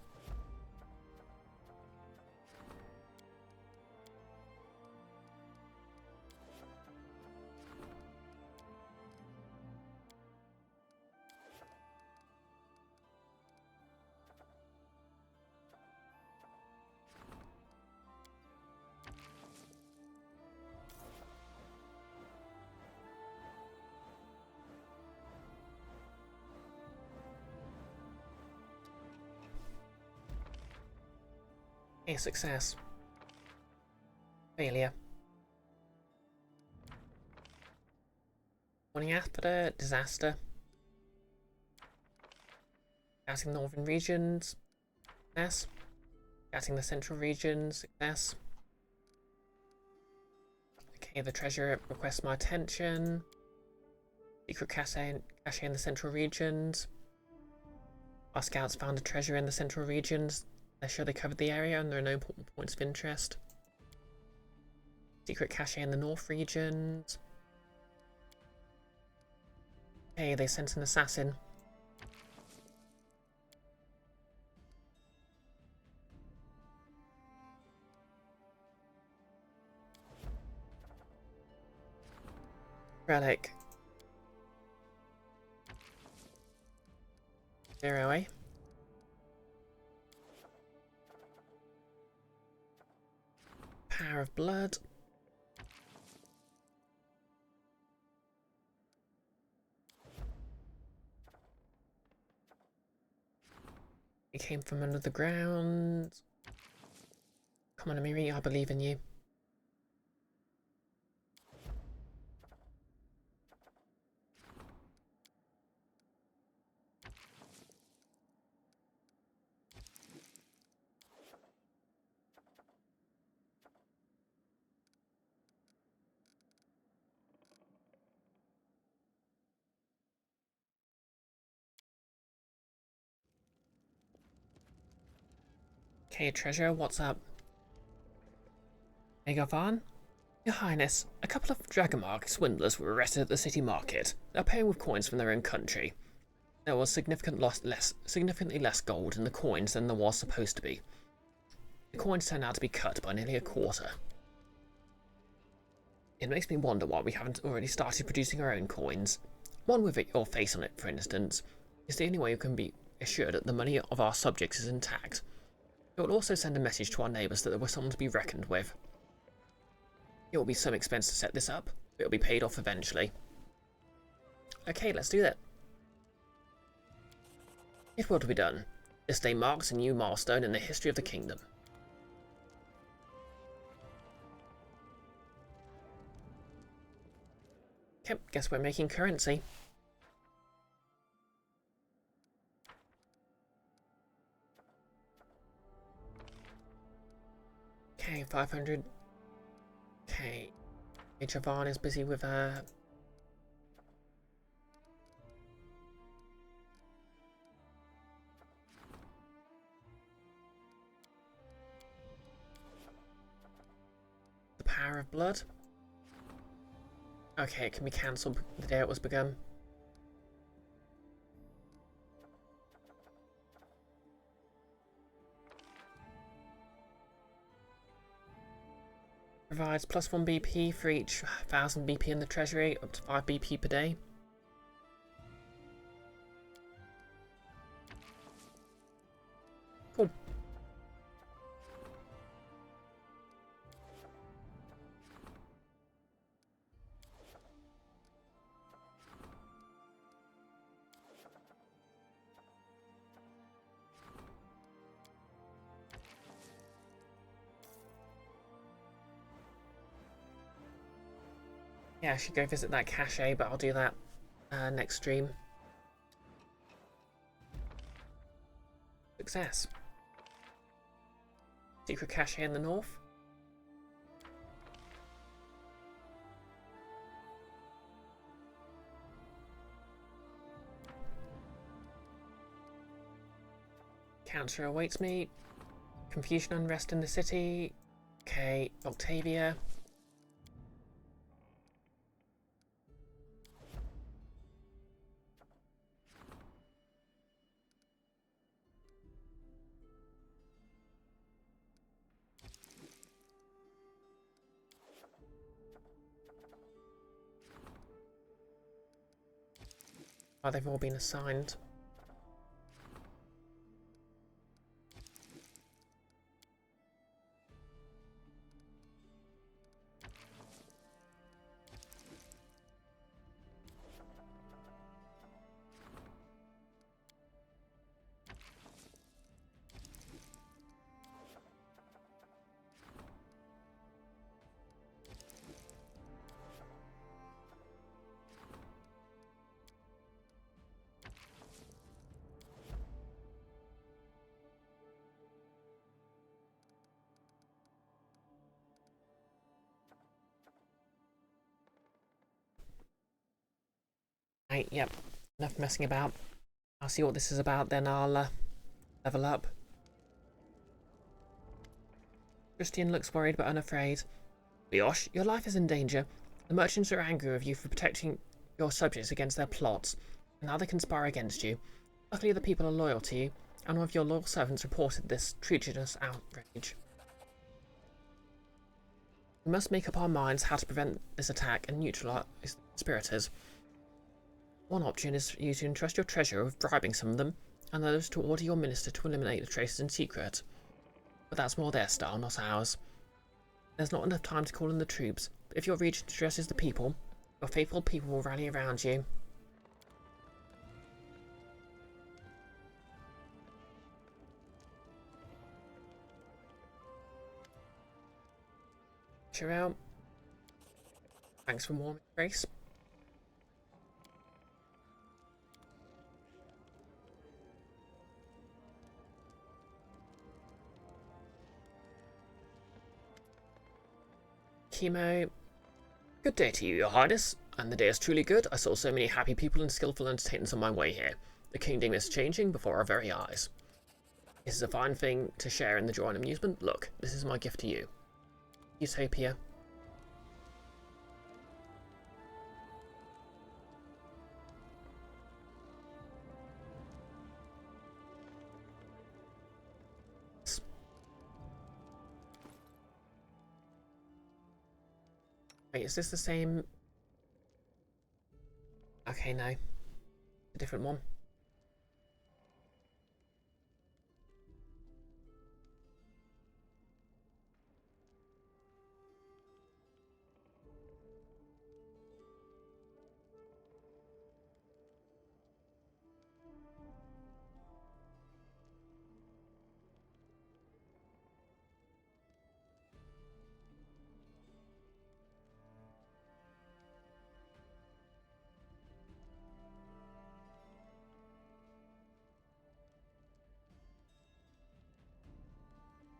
E: A success. Failure. Morning after, disaster. Scouting northern regions, success. Scouting the central regions, success. Okay, the treasure requests my attention. Secret cache in the central regions. Our scouts found a treasure in the central regions. They're sure they covered the area and there are no important points of interest. Secret cache in the north regions. Okay, they sent an assassin. Relic. 0, eh? Power of blood. It came from under the ground. Come on, Amiri, I believe in you. Okay, treasure, what's up? Megavan? Your Highness, a couple of Dragonmark swindlers were arrested at the city market. They're paying with coins from their own country. There was significantly less gold in the coins than there was supposed to be. The coins turned out to be cut by nearly a quarter. It makes me wonder why we haven't already started producing our own coins. One with your face on it, for instance, is the only way we can be assured that the money of our subjects is intact. It will also send a message to our neighbours that there was someone to be reckoned with. It will be some expense to set this up, but it will be paid off eventually. Okay, let's do that. It will be done. This day marks a new milestone in the history of the kingdom. Okay, guess we're making currency. Okay, 500. Okay. Javan is busy with the power of blood. Okay, it can be cancelled the day it was begun. Provides +1 BP for each 1000 BP in the treasury, up to 5 BP per day. Cool. Yeah, I should go visit that cache, but I'll do that next stream. Success. Secret cache in the north. Counter awaits me. Confusion, unrest in the city. Okay, Octavia. Oh, they've all been assigned. Right, yep. Enough messing about. I'll see what this is about, then I'll level up. Christian looks worried but unafraid. Brioche, your life is in danger. The merchants are angry with you for protecting your subjects against their plots, and now they conspire against you. Luckily the people are loyal to you, and one of your loyal servants reported this treacherous outrage. We must make up our minds how to prevent this attack and neutralize the conspirators. One option is for you to entrust your treasure with bribing some of them, and others to order your minister to eliminate the traitors in secret. But that's more their style, not ours. There's not enough time to call in the troops, but if your region distresses the people, your faithful people will rally around you. Cheer out. Thanks for warming, Grace. Chemo. Good day to you, your highness. And the day is truly good. I saw so many happy people and skillful entertainers on my way here. The kingdom is changing before our very eyes. This is a fine thing to share in the joy and amusement. Look, this is my gift to you. Utopia. Wait, is this the same? Okay, no. A different one.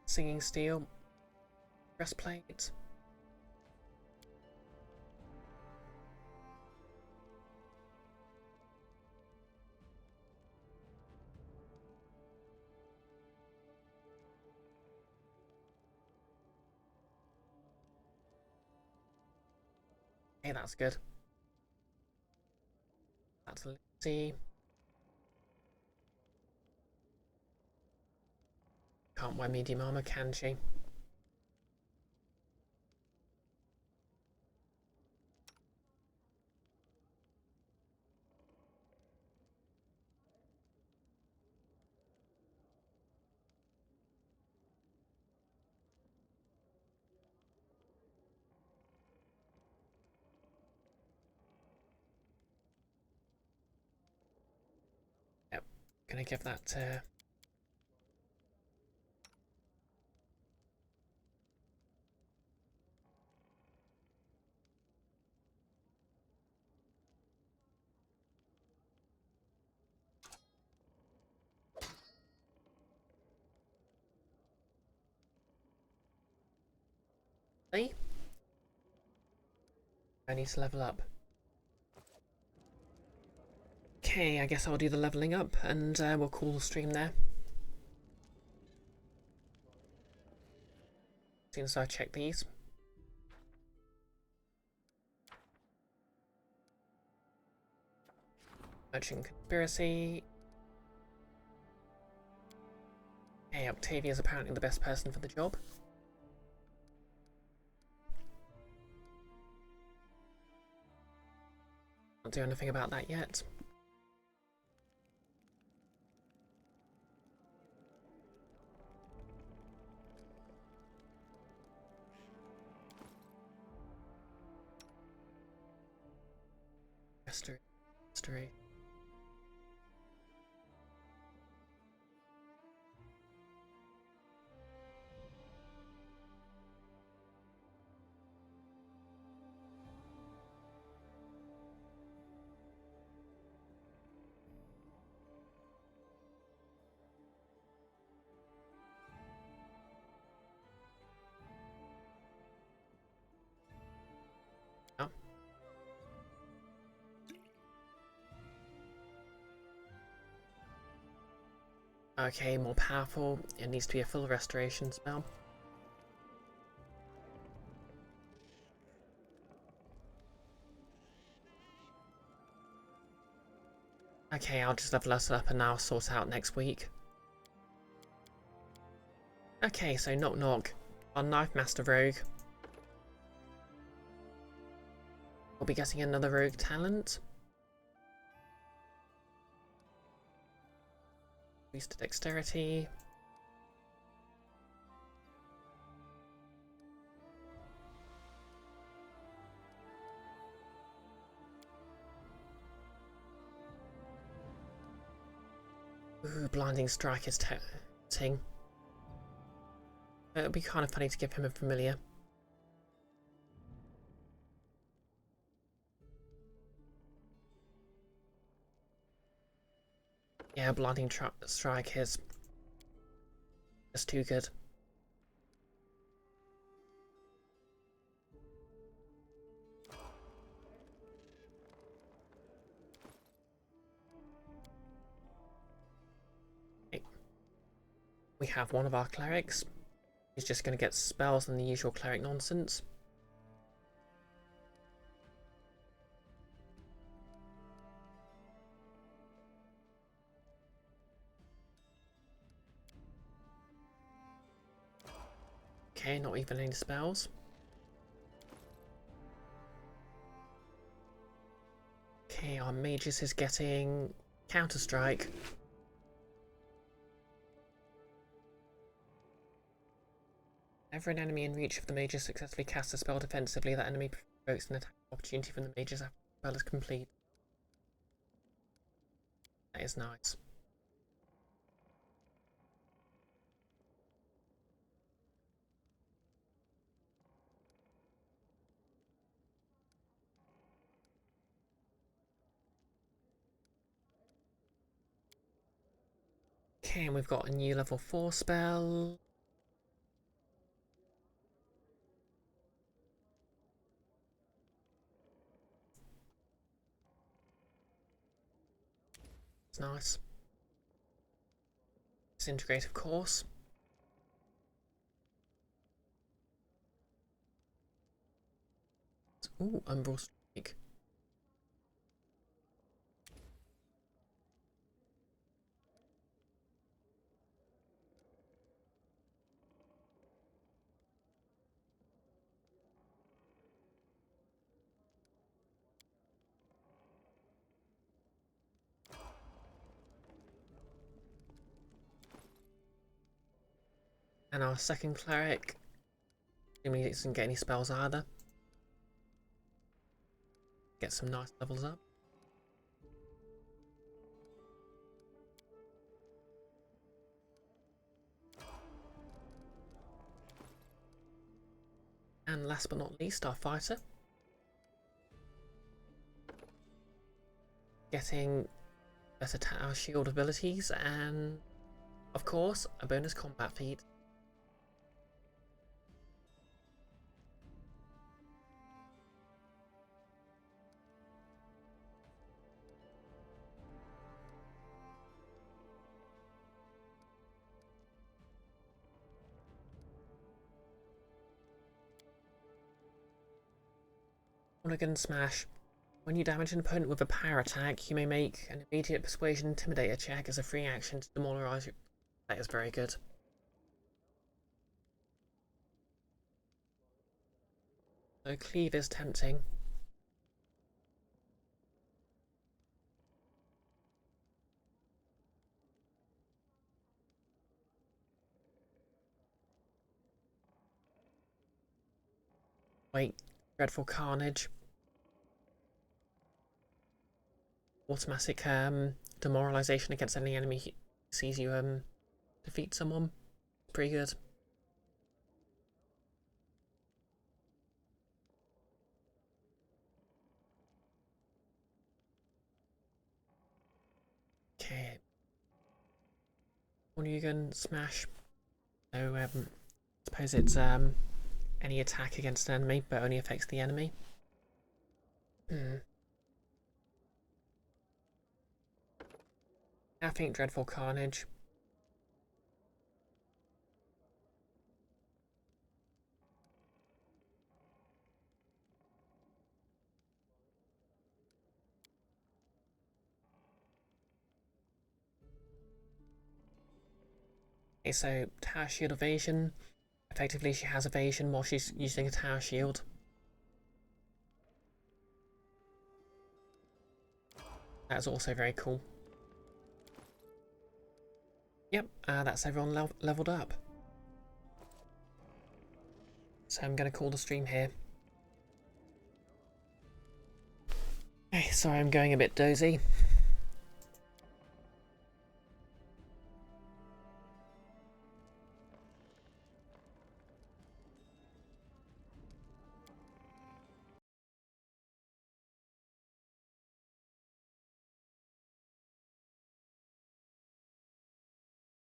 E: Singing steel. Breastplate. Okay, that's good. That's Lucy. Can't wear medium armor, can she? Yep. Gonna give that See? I need to level up. Okay, I guess I'll do the leveling up and we'll call the stream there. As soon as I check these. Merchant Conspiracy. Okay, Octavia's apparently the best person for the job. Can't do anything about that yet. History. Oh. Okay, more powerful. It needs to be a full restoration spell. Okay, I'll just level us up and I'll sort out next week. Okay, so knock knock. Our Knife Master Rogue. We'll be getting another rogue talent. Boost dexterity. Ooh, Blinding Strike is tempting. It would be kind of funny to give him a familiar. Yeah, Blinding Strike is just too good. Okay. We have one of our clerics. He's just going to get spells and the usual cleric nonsense. Okay, not even any spells. Okay, our Magus is getting Counter Strike. Whenever an enemy in reach of the Magus successfully casts a spell defensively, that enemy provokes an attack opportunity from the Magus after the spell is complete. That is nice. Okay, and we've got a new level 4 spell. It's nice. Disintegrate, of course. Ooh, Umbral Strike. And our second cleric, assuming he doesn't get any spells either. Get some nice levels up. And last but not least, our fighter. Getting better tower shield abilities and, of course, a bonus combat feat. Mulligan Smash. When you damage an opponent with a power attack, you may make an immediate Persuasion Intimidator check as a free action to demoralize you. That is very good. So Cleave is tempting. Wait, Dreadful Carnage. Automatic demoralization against any enemy who sees you defeat someone. Pretty good. Okay. Mulligan Smash. So suppose it's any attack against an enemy, but only affects the enemy. I think Dreadful Carnage. Okay, so Tower Shield Evasion. Effectively, she has evasion while she's using a Tower Shield. That's also very cool. Yep, that's everyone leveled up. So I'm going to call the stream here. Okay, sorry I'm going a bit dozy.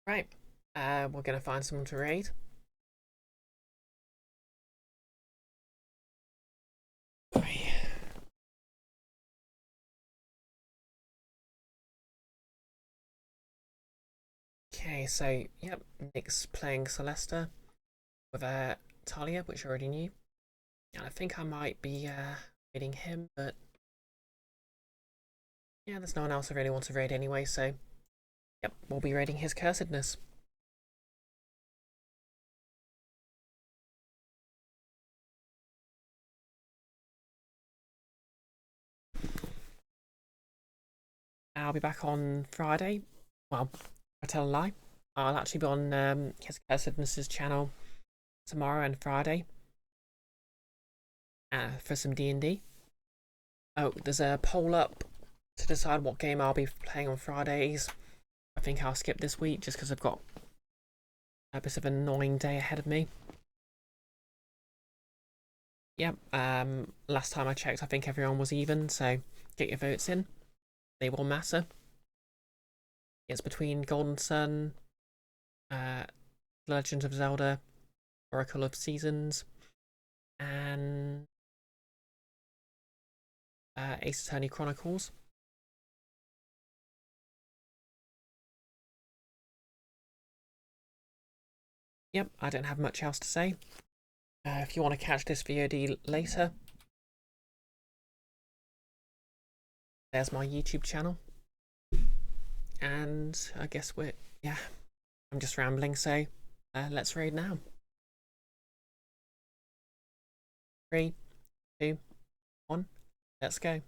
E: Right, we're going to find someone to raid. Okay, so, yep, Nick's playing Celesta with Talia, which I already knew. And I think I might be raiding him, but yeah, there's no one else I really want to raid anyway, so yep, we'll be raiding his Cursedness. I'll be back on Friday. Well, I tell a lie. I'll actually be on his Cursedness' channel tomorrow and Friday for some D&D. Oh, there's a poll up to decide what game I'll be playing on Fridays. I think I'll skip this week just because I've got a bit of an annoying day ahead of me. Yep, last time I checked I think everyone was even, so get your votes in. They will matter. It's between Golden Sun, Legend of Zelda, Oracle of Seasons, and Ace Attorney Chronicles. Yep, I don't have much else to say. If you want to catch this VOD later, there's my YouTube channel. And I guess I'm just rambling, so let's raid now. 3, 2, 1, let's go.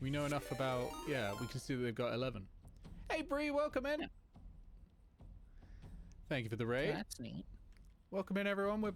G: We know enough about, yeah, we can see that they've got 11. Hey, Bree, welcome in. Yeah. Thank you for the raid.
H: That's neat.
G: Welcome in, everyone. We're